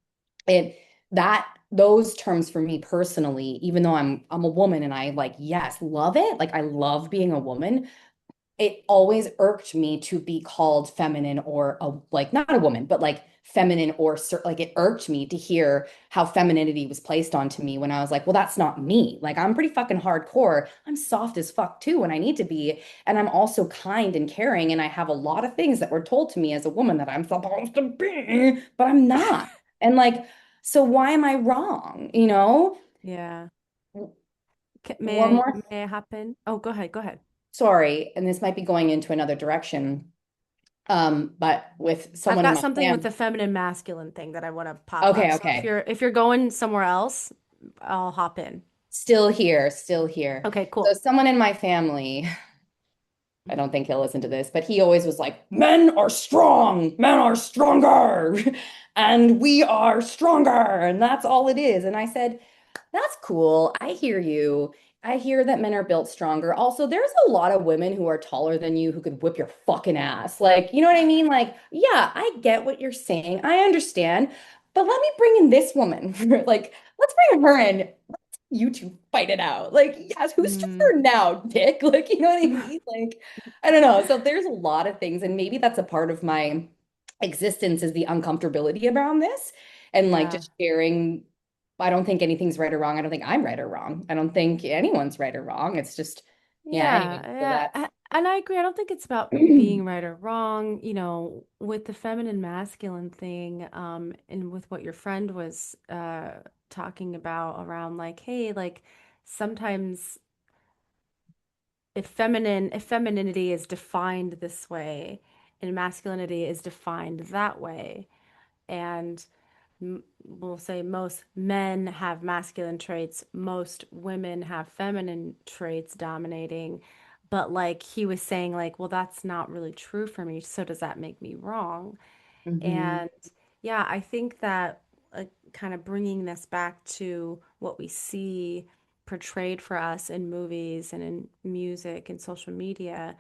it that those terms for me personally, even though I'm a woman and I like, yes, love it. Like I love being a woman, it always irked me to be called feminine or like not a woman, but like feminine or like it irked me to hear how femininity was placed onto me when I was like, well, that's not me. Like I'm pretty fucking hardcore. I'm soft as fuck too when I need to be. And I'm also kind and caring. And I have a lot of things that were told to me as a woman that I'm supposed to be, but I'm not. And like, so why am I wrong? Yeah. One more, May I hop in? Oh, go ahead, go ahead. sorry, and this might be going into another direction. But with I've someone in got my something with family. the feminine masculine thing that I want to pop up. Okay, So okay. if you're going somewhere else, I'll hop in. Still here, still here. Okay, So cool. someone in my family, I don't think he'll listen to this, but he always was like, men are strong, men are stronger, and we are stronger, and that's all it is. And I said, that's cool. I hear you. I hear that men are built stronger. Also, there's a lot of women who are taller than you who could whip your fucking ass. Like, you know what I mean? Like, yeah, I get what you're saying. I understand. But let me bring in this woman. Like, let's bring her in. You two fight it out. Like, yes, who's Mm, stronger now, dick? Like, you know what I mean? Like, I don't know. So there's a lot of things, and maybe that's a part of my existence is the uncomfortability around this and like yeah. just sharing. I don't think anything's right or wrong. I don't think I'm right or wrong. I don't think anyone's right or wrong. It's just, yeah, Yeah, anyway. So yeah, that's and I agree. I don't think it's about being right or wrong, with the feminine masculine thing, and with what your friend was talking about around like, hey, like sometimes if femininity is defined this way and masculinity is defined that way, and we'll say most men have masculine traits, most women have feminine traits dominating. But like he was saying, like, well, that's not really true for me. So does that make me wrong? hmm And yeah, I think that kind of bringing this back to what we see portrayed for us in movies and in music and social media,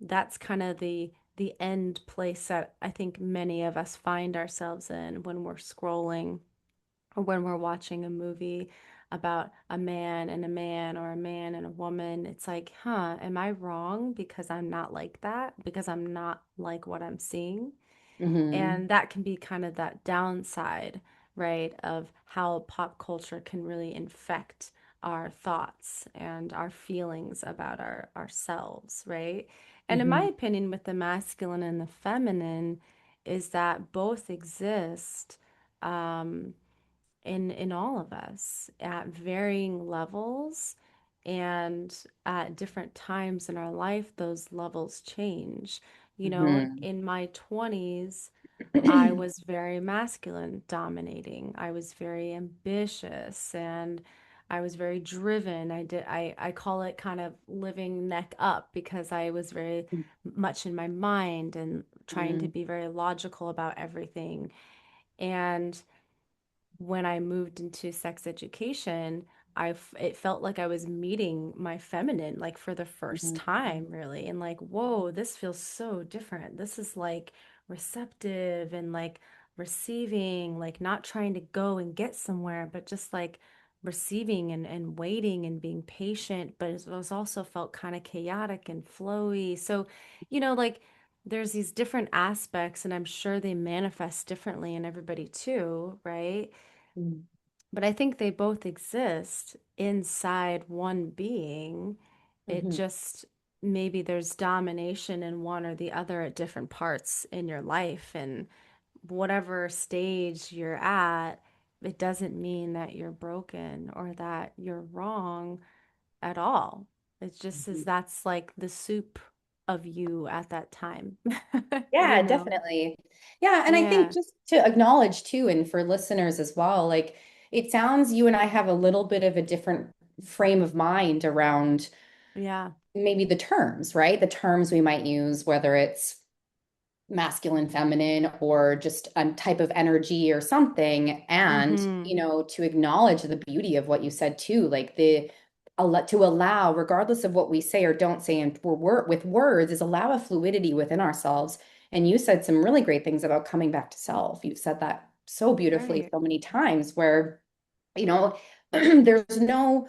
that's kind of the end place that I think many of us find ourselves in when we're scrolling or when we're watching a movie about a man or a man and a woman. It's like, huh, am I wrong because I'm not like that? Because I'm not like what I'm seeing? hmm And that can be kind of that downside, right, of how pop culture can really infect our thoughts and our feelings about ourselves, right? And in my hmm opinion, with the masculine and the feminine, is that both exist. Um, in all of us at varying levels, and at different times in our life those levels change. You know, Mhm. in my 20s, I was very masculine dominating. I was very ambitious and I was very driven. I call it kind of living neck up because I was very much in my mind and trying to Mhm. be very logical about everything. And when I moved into sex education, it felt like I was meeting my feminine like for the first Mhm. time, really. And like, whoa, this feels so different. This is like receptive and like receiving, like not trying to go and get somewhere, but just like receiving and waiting and being patient. But it was also felt kind of chaotic and flowy. So, like there's these different aspects, and I'm sure they manifest differently in everybody too, right? Mhm. But I think they both exist inside one being. It Mhm. just maybe there's domination in one or the other at different parts in your life. And whatever stage you're at, it doesn't mean that you're broken or that you're wrong at all. It just is Mhm. that's like the soup of you at that time, you Yeah, know? definitely. Yeah, and I think Yeah, just to acknowledge too, and for listeners as well, like it sounds you and I have a little bit of a different frame of mind around yeah. maybe the terms, right? The terms we might use, whether it's masculine, feminine, or just a type of energy or something. And, Mm-hmm. to acknowledge the beauty of what you said too, like to allow, regardless of what we say or don't say, and with words, is allow a fluidity within ourselves. And you said some really great things about coming back to self. You've said that so beautifully Right. so many times where, you know, there's no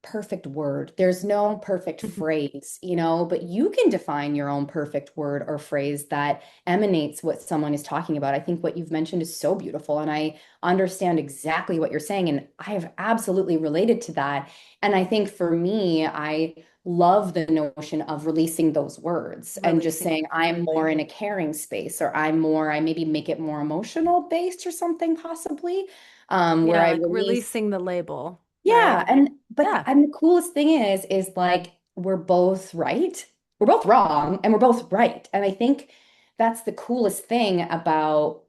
perfect word. There's no perfect phrase, but you can define your own perfect word or phrase that emanates what someone is talking about. I think what you've mentioned is so beautiful, and I understand exactly what you're saying, and I have absolutely related to that. And I think for me, I love the notion of releasing those words and just Releasing saying I'm more completely. in a caring space, or I maybe make it more emotional based or something possibly, where Yeah, I like release. releasing the label, Yeah, right? but Yeah. the coolest thing is like we're both right. We're both wrong and we're both right. And I think that's the coolest thing about,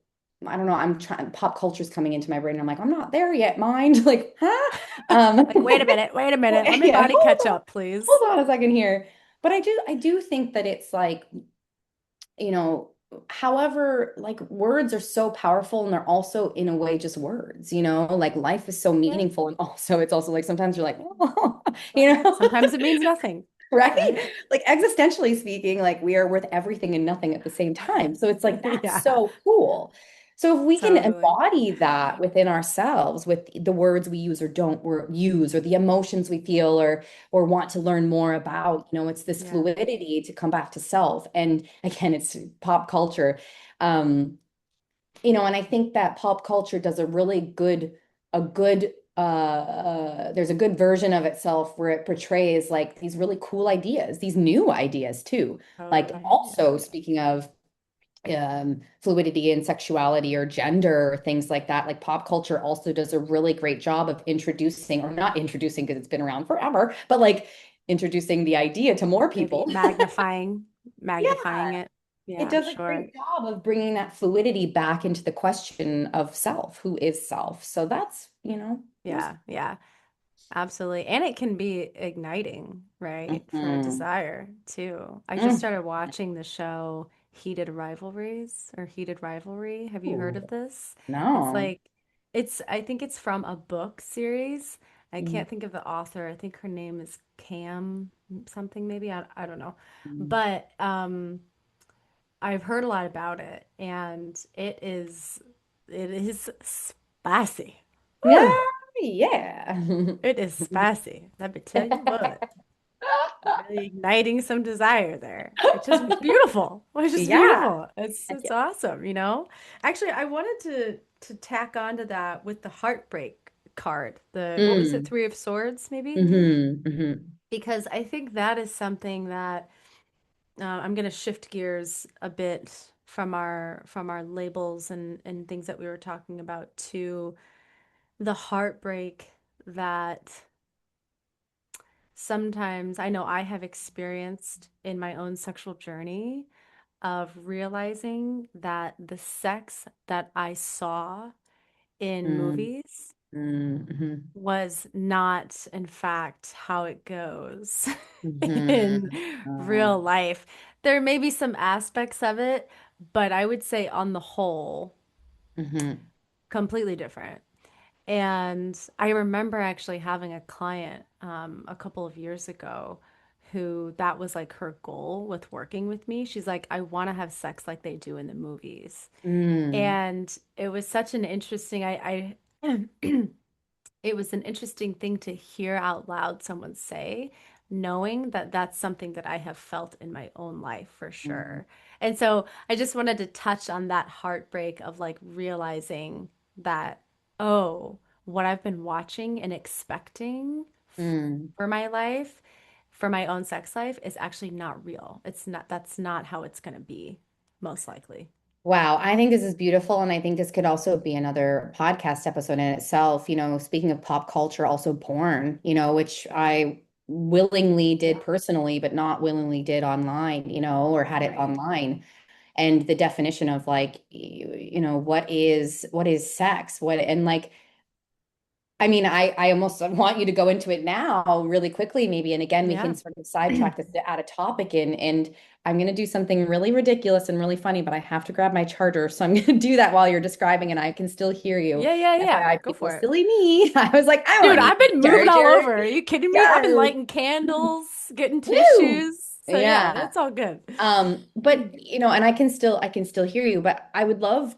I don't know, I'm trying, pop culture's coming into my brain and I'm like, I'm not there yet, mind. Like, huh? Like, wait a minute. Let my Yeah, body catch up, please. hold on a second here. But I do think that it's like, you know, however, like words are so powerful and they're also in a way just words, like life is so Yeah, meaningful and also it's also like sometimes you're like, oh, you right. know, Sometimes it means nothing, right? right? Like existentially speaking, like we are worth everything and nothing at the same time. So it's like that's Yeah, so cool. So if we can totally. embody that within ourselves with the words we use or don't use or the emotions we feel or want to learn more about, it's this Yeah, fluidity to come back to self. And again, it's pop culture. Um, and I think that pop culture does there's a good version of itself where it portrays like these really cool ideas, these new ideas too. Like totally. Yeah. also speaking of fluidity and sexuality or gender or things like that, like pop culture also does a really great job of introducing, or not introducing because it's been around forever, but like introducing the idea to more Maybe people. magnifying it. It Yeah, does a sure. great job of bringing that fluidity back into the question of self. Who is self? So that's. Yeah, yeah. Absolutely. And it can be igniting, right? For Mhm. desire too. I just Mm. started watching the show Heated Rivalry. Have you heard of Ooh, this? It's no. like, I think it's from a book series. I Mhm. can't think of the author. I think her name is Cam something maybe. I don't know. Mhm. But I've heard a lot about it and it is spicy. Yeah, Woo! yeah. It is spicy. Let me tell you what. Really igniting some desire there, which is beautiful. Which is Yeah. beautiful. It's awesome, you know? Actually, I wanted to tack onto that with the Heartbreak card. The what was it, Mm. Three of Swords, maybe? Hmm. Hmm. Because I think that is something that I'm going to shift gears a bit from our labels and things that we were talking about to the heartbreak that sometimes I know I have experienced in my own sexual journey of realizing that the sex that I saw in Mm, movies mhm, was not, in fact, how it goes mhm, in real life. There may be some aspects of it, but I would say on the whole, mhm, completely different. And I remember actually having a client a couple of years ago who that was like her goal with working with me. She's like, I want to have sex like they do in the movies. mm, And it was such an interesting, I it was an interesting thing to hear out loud someone say, knowing that that's something that I have felt in my own life for mm, sure. And so I just wanted to touch on that heartbreak of like realizing that, oh, what I've been watching and expecting mm. for my life, for my own sex life, is actually not real. It's not, that's not how it's going to be, most likely. Wow, I think this is beautiful. And I think this could also be another podcast episode in itself. Speaking of pop culture, also porn, which I willingly did personally, but not willingly did online, or had it Right. online. And the definition of like, what is sex? And like, I mean, I almost want you to go into it now really quickly, maybe. And again, we Yeah. can sort of sidetrack this to add a topic in. And I'm going to do something really ridiculous and really funny, but I have to grab my charger. So I'm going to do that while you're describing, and I can still hear you. Yeah, yeah, yeah. FYI, Go people, for it. silly me. I was like, I Dude, won't need I've my been moving all charger. over. Are you kidding me? I've been Yes. lighting candles, getting Woo. tissues. So yeah, Yeah. that's all good. But and I can still hear you, but I would love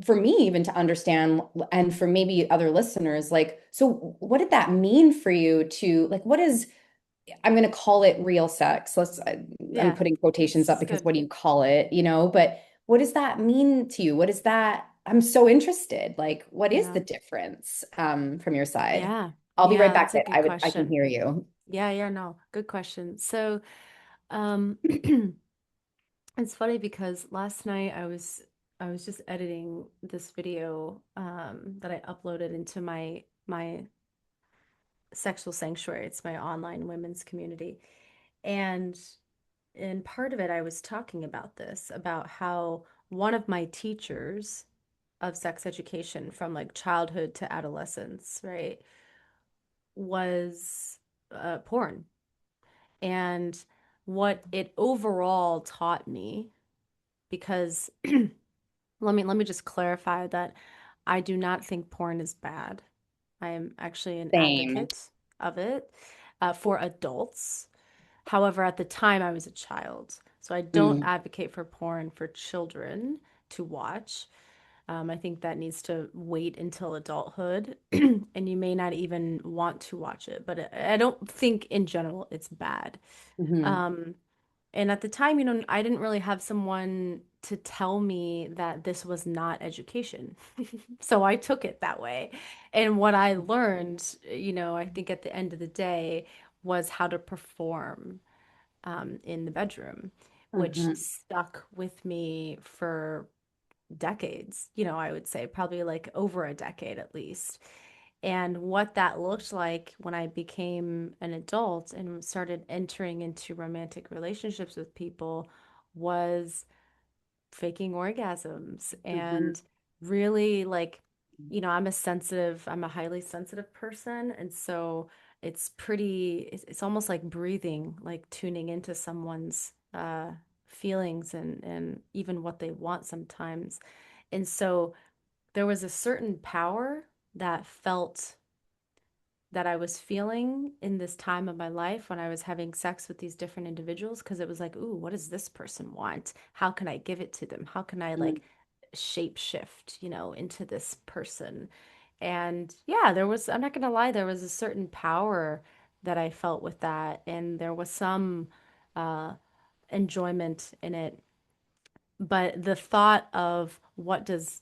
for me even to understand, and for maybe other listeners, like, so what did that mean for you to like, what is, I'm going to call it real sex. I'm Yeah, putting quotations up it's because good. what do you call it, but what does that mean to you? What is that? I'm so interested. Like, what is Yeah. the difference from your side? Yeah. I'll be right Yeah, back, that's a but good I can question. hear you. Yeah, yeah, no. Good question. So, it's funny because last night I was just editing this video that I uploaded into my sexual sanctuary. It's my online women's community. And in part of it, I was talking about this, about how one of my teachers of sex education from like childhood to adolescence, right, was porn. And what it overall taught me, because let me just clarify that I do not think porn is bad. I am actually an Same. advocate of it for adults. However, at the time I was a child, so I don't Mm, advocate for porn for children to watch. I think that needs to wait until adulthood, and you may not even want to watch it. But I don't think in general it's bad. mhm, Um, and at the time, I didn't really have someone to tell me that this was not education. So I took it that way. And what I learned, I think at the end of the day was how to perform in the bedroom, which mhm, stuck with me for decades, I would say probably like over a decade at least. And what that looked like when I became an adult and started entering into romantic relationships with people was faking orgasms mhm, and really like, I'm a highly sensitive person. And so it's almost like breathing, like tuning into someone's feelings and even what they want sometimes. And so there was a certain power that felt that I was feeling in this time of my life when I was having sex with these different individuals because it was like, ooh, what does this person want? How can I give it to them? How can I mhm, like shape shift, into this person? And yeah, I'm not gonna lie, there was a certain power that I felt with that, and there was some uh enjoyment in it. But the thought of what does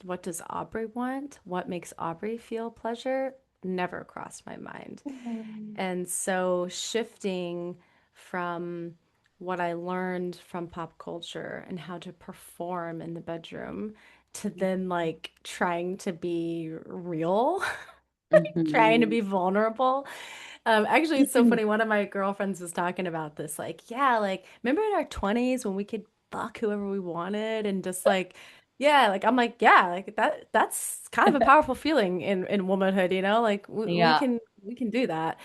Aubrey want? What makes Aubrey feel pleasure? Never crossed my mind. mhm, And so shifting from what I learned from pop culture and how to perform in the bedroom to then like trying to be real, trying to Mhm. be vulnerable. Actually, it's so funny. One of my girlfriends was talking about this. Like, yeah, like, remember in our 20s when we could fuck whoever we wanted and just like, yeah, like, I'm like, yeah, like that's kind of a powerful feeling in womanhood, you know? Like, Yeah. we can do that.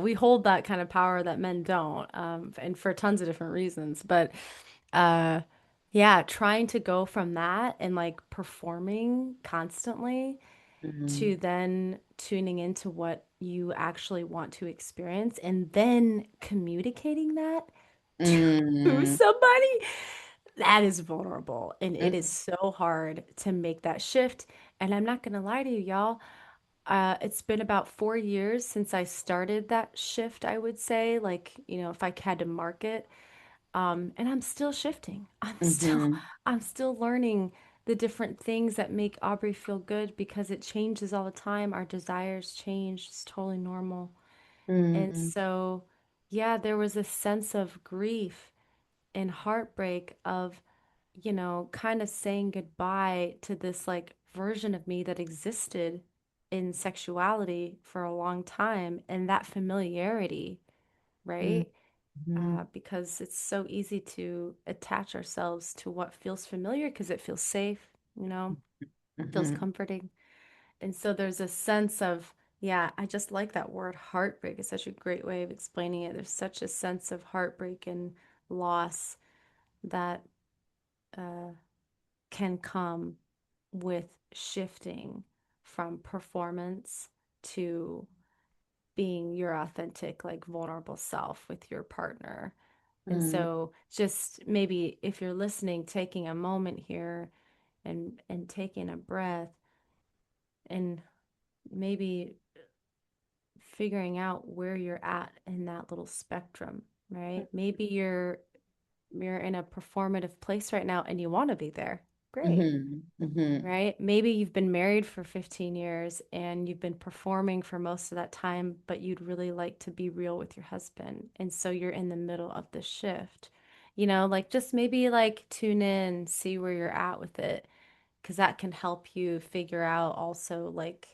We hold that kind of power that men don't, and for tons of different reasons. But, uh, yeah, trying to go from that and like performing constantly Mhm. to then tuning into what you actually want to experience and then communicating that to Mm. somebody, that is vulnerable. And it is Mhm. so hard to make that shift. And I'm not going to lie to you, y'all. It's been about 4 years since I started that shift, I would say. Like, if I had to mark it. And I'm still shifting. Mhm. I'm still learning the different things that make Aubrey feel good because it changes all the time. Our desires change. It's totally normal. And Mhm. so, yeah, there was a sense of grief and heartbreak of, kind of saying goodbye to this like version of me that existed in sexuality for a long time and that familiarity, right? Mhm. Because it's so easy to attach ourselves to what feels familiar because it feels safe, feels Mhm. comforting. And so there's a sense of, yeah, I just like that word heartbreak. It's such a great way of explaining it. There's such a sense of heartbreak and loss that uh, can come with shifting from performance to being your authentic, like vulnerable self with your partner. And Mhm. so just maybe if you're listening, taking a moment here and taking a breath and maybe figuring out where you're at in that little spectrum, right? Maybe you're in a performative place right now and you want to be there. Great. Mhm. Mhm. Right? Maybe you've been married for 15 years and you've been performing for most of that time, but you'd really like to be real with your husband. And so you're in the middle of the shift. Like just maybe like tune in, see where you're at with it, because that can help you figure out also like,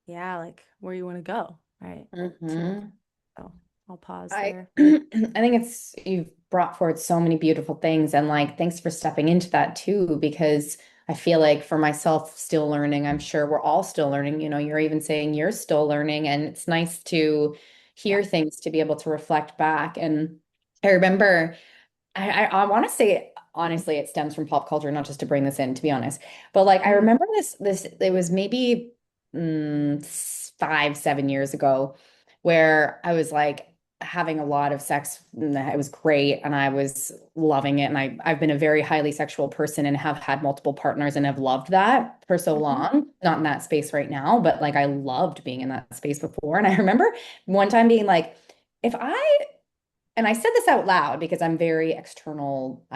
yeah, like where you want to go, right? Too. Mhm. So I'll pause I there. I think it's you've brought forward so many beautiful things and like thanks for stepping into that too because I feel like for myself still learning, I'm sure we're all still learning, you're even saying you're still learning and it's nice to Yeah. hear things to be able to reflect back and I remember I want to say honestly, it stems from pop culture, not just to bring this in, to be honest. But like I Mm, remember this it was maybe 5, 7 years ago, where I was like having a lot of sex. And it was great, and I was loving it. And I've been a very highly sexual person and have had multiple partners and have loved that for so hmm. long. Not in that space right now, but like I loved being in that space before. And I remember one time being like, if I and I said this out loud because I'm an external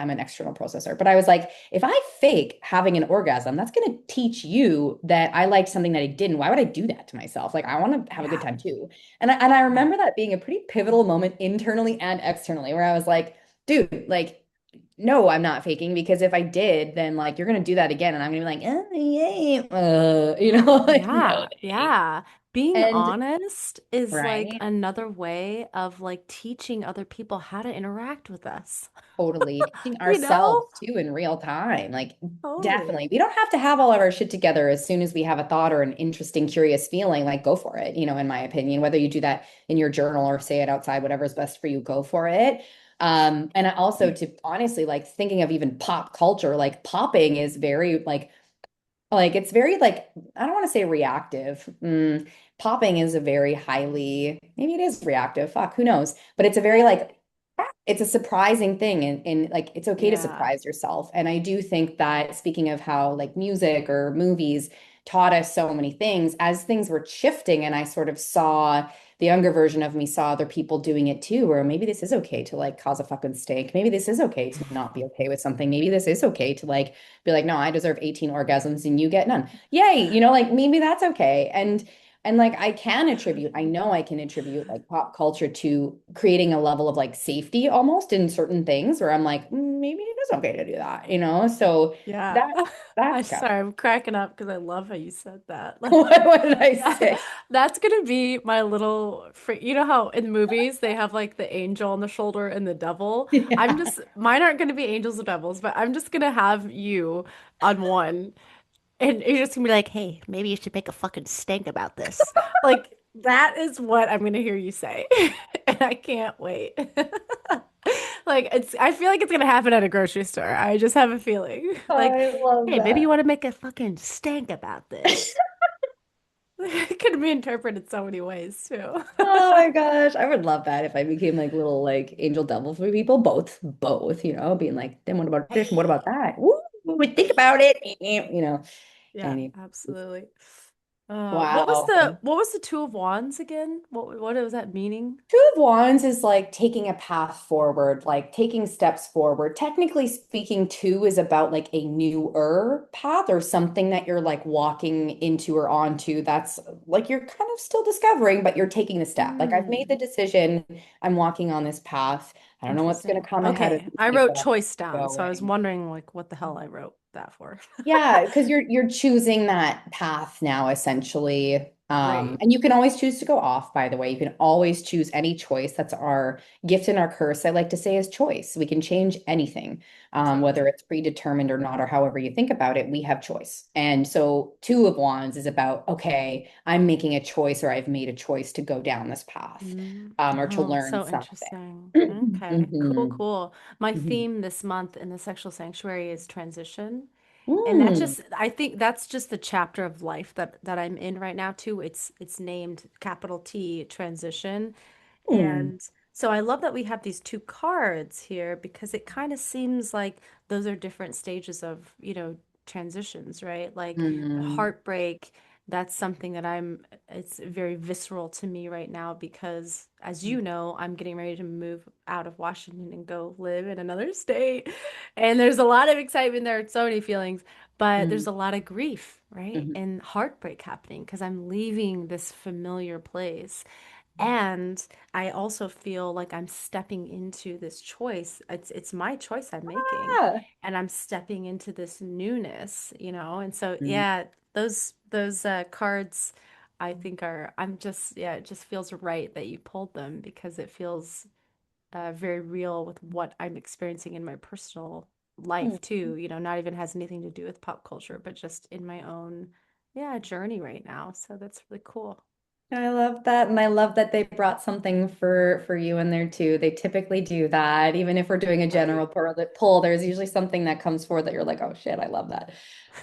processor, but I was like, if I fake having an orgasm, that's going to teach you that I liked something that I didn't. Why would I do that to myself? Like, I want to have a good Yeah. time too. And I Yeah. remember that being a pretty pivotal moment internally and externally where I was like, dude, like, no, I'm not faking because if I did, then like you're going to do that again. And I'm going to be like, yeah, like, no, Yeah, yeah. Being and honest is like right. another way of like teaching other people how to interact with us. Totally. Teaching You ourselves know? too in real time. Like, Totally. definitely. We don't have to have all of our shit together as soon as we have a thought or an interesting, curious feeling. Like, go for it, in my opinion. Whether you do that in your journal or say it outside, whatever's best for you, go for it. And I also to honestly like thinking of even pop culture, like popping is very like it's very like I don't want to say reactive. Popping is a very highly maybe it is reactive. Fuck, who knows? But it's a very Yeah. like it's a surprising thing and like it's okay to Yeah. surprise yourself. And I do think that speaking of how like music or movies taught us so many things as things were shifting and I sort of saw the younger version of me saw other people doing it too, where maybe this is okay to like cause a fucking stink. Maybe this is okay to not be okay with something. Maybe this is okay to like be like, no, I deserve 18 orgasms and you get none. Yay, like maybe that's okay. And And like I can attribute, I know I can attribute like pop culture to creating a level of like safety almost in certain things where I'm like, maybe it is okay to do that, you know? So Yeah. that that's I'm kind sorry, I'm cracking up because I love how you said that. of what did I That, say? that's gonna be my little freak. You know how in movies they have like the angel on the shoulder and the devil? I'm Yeah. just, mine aren't gonna be angels or devils, but I'm just gonna have you on one. And you're just gonna be like, hey, maybe you should make a fucking stink about this. Like, that is what I'm gonna hear you say. And I can't wait. Like, I feel like it's gonna happen at a grocery store. I just have a feeling. Like, I love hey, maybe you that. want to make a fucking stink about this. It could be interpreted so many ways too. Oh my gosh, I would love that if I became like little like angel devil for people, both, you know, being like, then what about this and what about that? Woo, think about it, you know. Yeah, Any absolutely. wow. What was the Two of Wands again? What was that meaning? Two of Wands is like taking a path forward, like taking steps forward. Technically speaking, two is about like a newer path or something that you're like walking into or onto. That's like you're kind of still discovering, but you're taking the step. Like I've made Hmm. the decision, I'm walking on this path. I don't know what's going Interesting. to come ahead of Okay, I me, wrote but I'm choice down, so I was going. wondering like what the hell I wrote that for. Yeah, because you're choosing that path now, essentially. Right. And you can always choose to go off, by the way. You can always choose any choice. That's our gift and our curse, I like to say, is choice. We can change anything, whether Exactly. it's predetermined or not, or however you think about it, we have choice. And so Two of Wands is about, okay, I'm making a choice or I've made a choice to go down this path, Mm. or to Oh, learn so something. interesting. Okay, cool, Mhm. cool. My Mhm. theme this month in the sexual sanctuary is transition. And that Mm. just, I think that's just the chapter of life that I'm in right now too. It's named capital T transition. Mm. And so I love that we have these two cards here because it kind of seems like those are different stages of, transitions, right? Like Mm. heartbreak, that's something that it's very visceral to me right now because, as you know, I'm getting ready to move out of Washington and go live in another state. And there's a lot of excitement there, so many feelings, but Mm. there's a lot of grief, right? Mhm. And heartbreak happening because I'm leaving this familiar place. And I also feel like I'm stepping into this choice. It's my choice I'm making, Yeah. and I'm stepping into this newness, you know? And so Mm. yeah, those cards I think are I'm just yeah, it just feels right that you pulled them because it feels very real with what I'm experiencing in my personal life too, not even has anything to do with pop culture, but just in my own yeah, journey right now. So that's really cool. I love that. And I love that they brought something for you in there too. They typically do that. Even if we're doing a Right. general pull, there's usually something that comes forward that you're like, oh shit, I love that.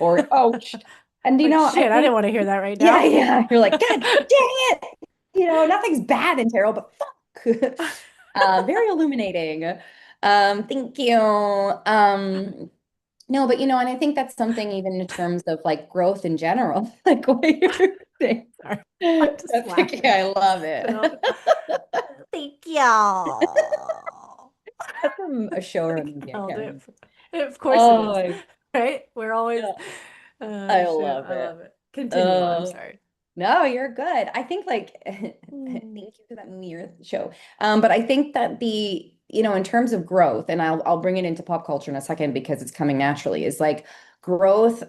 Or oh, and Like, I shit, I didn't think, want to hear that right yeah, now. yeah. You're like, God dang it. Nothing's bad in tarot, but fuck. Very illuminating. Thank you. No, but and I think that's something even in terms of like growth in general, like what you're saying. Sorry. I'm just That's okay. laughing I love it. still. Thank y'all. That's from a show or a Like, movie. I nailed can't it. remember. Of course it Oh is. my, Right? We're always, yeah. I shoot, love I it. love it. Continue. I'm Oh sorry. no, you're good. I think like thank Mm. you for that movie or show. But I think that in terms of growth, and I'll bring it into pop culture in a second because it's coming naturally, is like growth.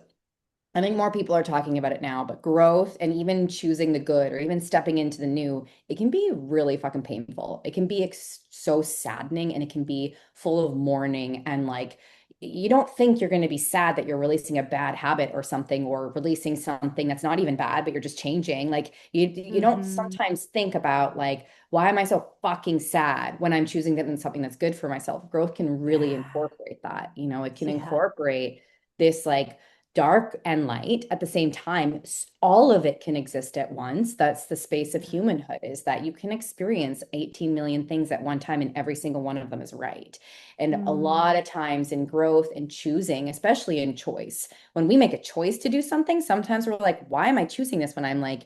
I think more people are talking about it now, but growth and even choosing the good or even stepping into the new, it can be really fucking painful. It can be so saddening and it can be full of mourning and like you don't think you're going to be sad that you're releasing a bad habit or something or releasing something that's not even bad, but you're just changing. Like you don't Mm-hmm. sometimes think about like why am I so fucking sad when I'm choosing that in something that's good for myself? Growth can really Yeah. incorporate that. It can Yeah. incorporate this like dark and light at the same time. All of it can exist at once. That's the space of Yeah. humanhood, is that you can experience 18 million things at one time and every single one of them is right. And a lot Mm. of times in growth and choosing, especially in choice, when we make a choice to do something, sometimes we're like, why am I choosing this when I'm like,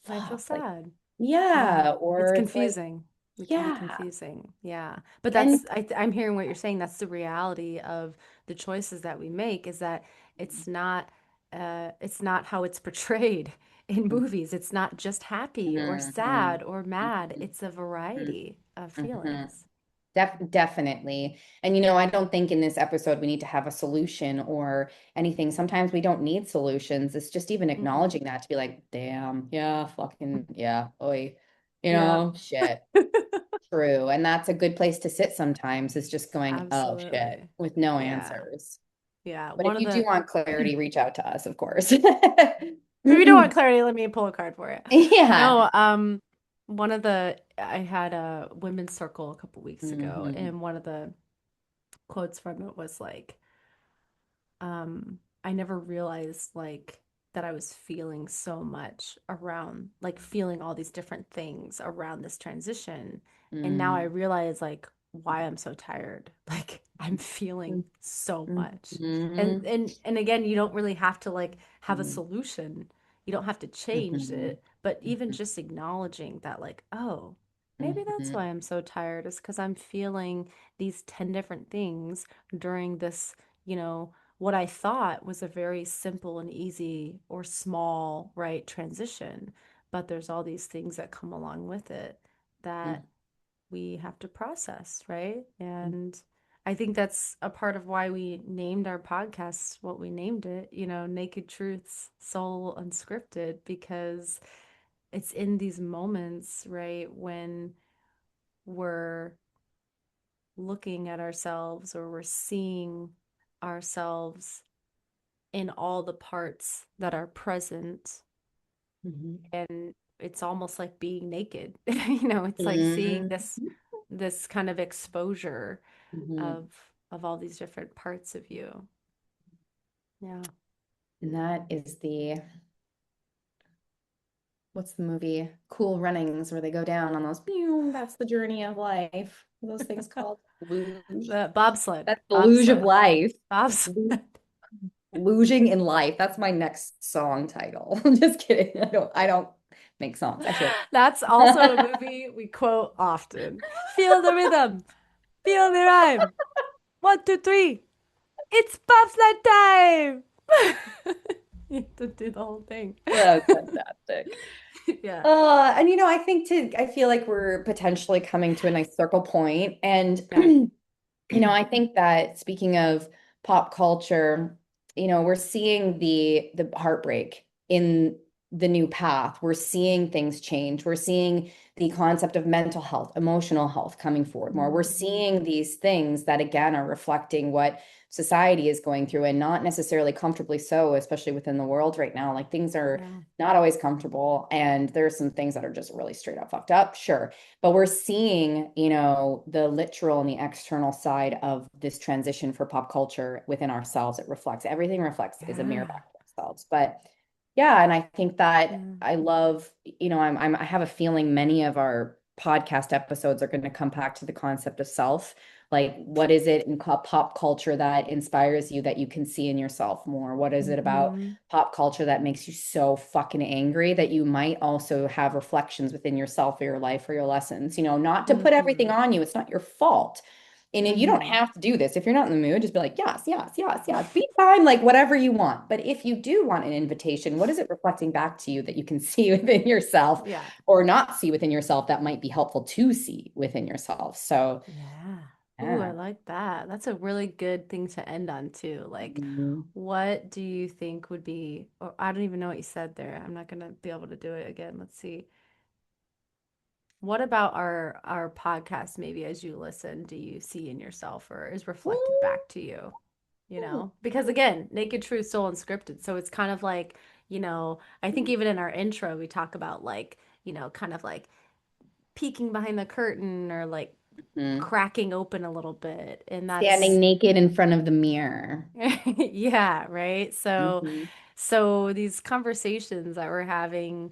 I feel fuck, like, sad. Yeah. yeah, It's or it's like, confusing. It can be yeah. confusing. Yeah. But And I'm hearing what you're saying. That's the reality of the choices that we make is that it's not it's not how it's portrayed. in movies. It's not just happy or Mhm. sad or mad, Mhm. it's a variety of Mhm. feelings. Definitely. And I don't think in this episode we need to have a solution or anything. Sometimes we don't need solutions. It's just even Mm-mm. acknowledging that to be like, damn, yeah, fucking, yeah, oi, Yeah, shit, true. And that's a good place to sit sometimes, is just going, oh shit, absolutely. with no Yeah. answers. Yeah. But if One of you do the, want if clarity, reach out to us, of course. you don't want clarity, let me pull a card for it. Yeah. No, one of the, I had a women's circle a couple weeks ago, Hmm. and one of the quotes from it was like, I never realized like that I was feeling so much around, like feeling all these different things around this transition. And now I Mm. realize like why I'm so tired. Like I'm feeling so much. Hmm. And again, you don't really have to like have a solution. You don't have to change Hmm. it, but even just acknowledging that like, oh, maybe that's Hmm. why I'm so tired is because I'm feeling these 10 different things during this, you know, what I thought was a very simple and easy or small, right, transition. But there's all these things that come along with it that we have to process, right? And I think that's a part of why we named our podcast what we named it, Naked Truths, Soul Unscripted, because it's in these moments, right, when we're looking at ourselves or we're seeing ourselves in all the parts that are present, Hmm. and it's almost like being naked. It's like seeing Hmm. this kind of exposure Hmm. of all these different parts of you. Yeah. And that is what's the movie? Cool Runnings, where they go down on those, pew, that's the journey of life. What are those things called? Luge. The bobsled. That's the luge of Bobsled. life. Bobsled. Luging in life. That's my next song title. I'm just kidding. I don't make songs. I should. That's also a movie we quote often. Feel the rhythm. Feel the rhyme. One, two, three. It's bobsled time. You have to do the whole thing. That was fantastic. Yeah. And I feel like we're potentially coming to a nice circle point. And Yeah. I think that, speaking of pop culture, we're seeing the heartbreak in the new path. We're seeing things change. We're seeing the concept of mental health, emotional health coming forward more. We're Mhm. seeing these things that again are reflecting what society is going through, and not necessarily comfortably so, especially within the world right now. Like, things are Yeah. not always comfortable, and there's some things that are just really straight up fucked up, sure. But we're seeing, the literal and the external side of this transition for pop culture within ourselves. It reflects, everything reflects, is a mirror Yeah. back to ourselves. But yeah, and I think that Yeah. I love, I have a feeling many of our podcast episodes are going to come back to the concept of self. Like, what is it in pop culture that inspires you, that you can see in yourself more? What is it about Hmm. pop culture that makes you so fucking angry that you might also have reflections within yourself or your life or your lessons? Not to put everything Hmm. on you. It's not your fault. And if you don't Hmm. have to do this, if you're not in the mood, just be like, yes, yes, yes, yes, be time, like whatever you want. But if you do want an invitation, what is it reflecting back to you that you can see within yourself, Yeah. or not see within yourself, that might be helpful to see within yourself? So, Yeah. Ooh, I yeah. like that. That's a really good thing to end on too. Like, Mhm. what do you think would be, or I don't even know what you said there. I'm not gonna be able to do it again. Let's see. What about our podcast, maybe as you listen, do you see in yourself or is reflected back to you? Because again, Naked Truth, Soul Unscripted. So it's kind of like, I think even in our intro, we talk about like, kind of like peeking behind the curtain or like Mhm. cracking open a little bit. And Standing that's, naked in front of the mirror. yeah, right. So, Mhm. so these conversations that we're having,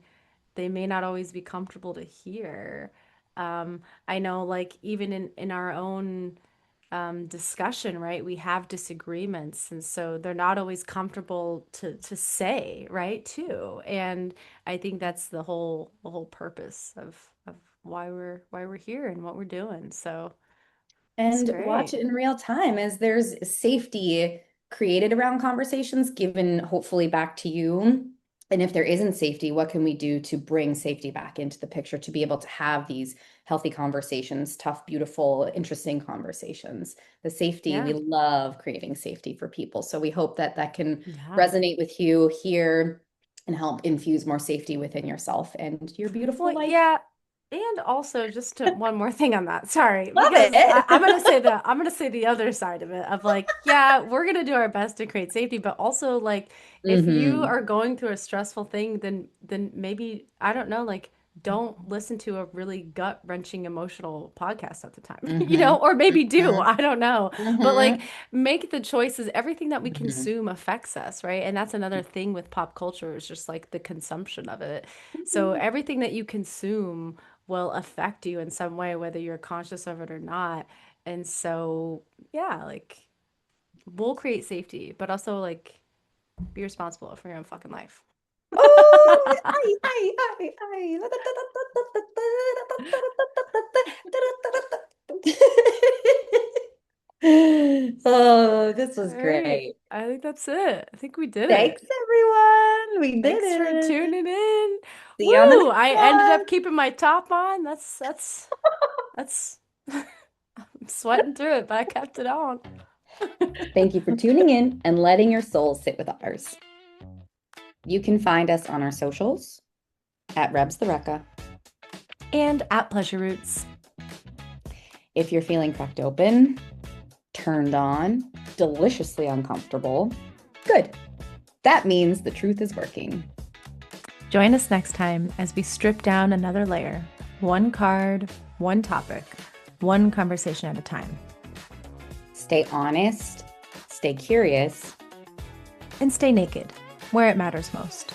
they may not always be comfortable to hear. I know, like, even in our own discussion, right? We have disagreements, and so they're not always comfortable to say, right? Too, and I think that's the whole purpose of why we're here and what we're doing. So it's And watch great. it in real time, as there's safety created around conversations given, hopefully, back to you. And if there isn't safety, what can we do to bring safety back into the picture to be able to have these healthy conversations, tough, beautiful, interesting conversations? The safety, we Yeah. love creating safety for people. So we hope that that can Yeah. resonate with you here and help infuse more safety within yourself and your beautiful Well, life. yeah. And also just to one more thing on that. Sorry, Love because I'm it. gonna say the other side of it of like, yeah, we're gonna do our best to create safety, but also like if you Hmm. are going through a stressful thing, then maybe I don't know, like don't listen to a really gut-wrenching emotional podcast at the time, Hmm. or maybe do, Hmm. I don't know. But like Hmm. make the choices. Everything that we Hmm. consume affects us, right? And that's another thing with pop culture is just like the consumption of it. So everything that you consume will affect you in some way, whether you're conscious of it or not. And so, yeah, like we'll create safety, but also like be responsible for your own fucking life. Oh, ay, ay, ay, ay. Oh, this All was right. great. I think that's it. I think we did Thanks, it. everyone. We did Thanks for it. tuning in. See you on the Woo! next I ended one. up keeping my top on. That's I'm sweating through it, but I kept it on. Thank you for tuning in and letting your soul sit with ours. You can find us on our socials at Rebs the Recca. And at Pleasure Roots. If you're feeling cracked open, turned on, deliciously uncomfortable, good. That means the truth is working. Join us next time as we strip down another layer, one card, one topic, one conversation at a time. Stay honest, stay curious, And stay naked, where it matters most.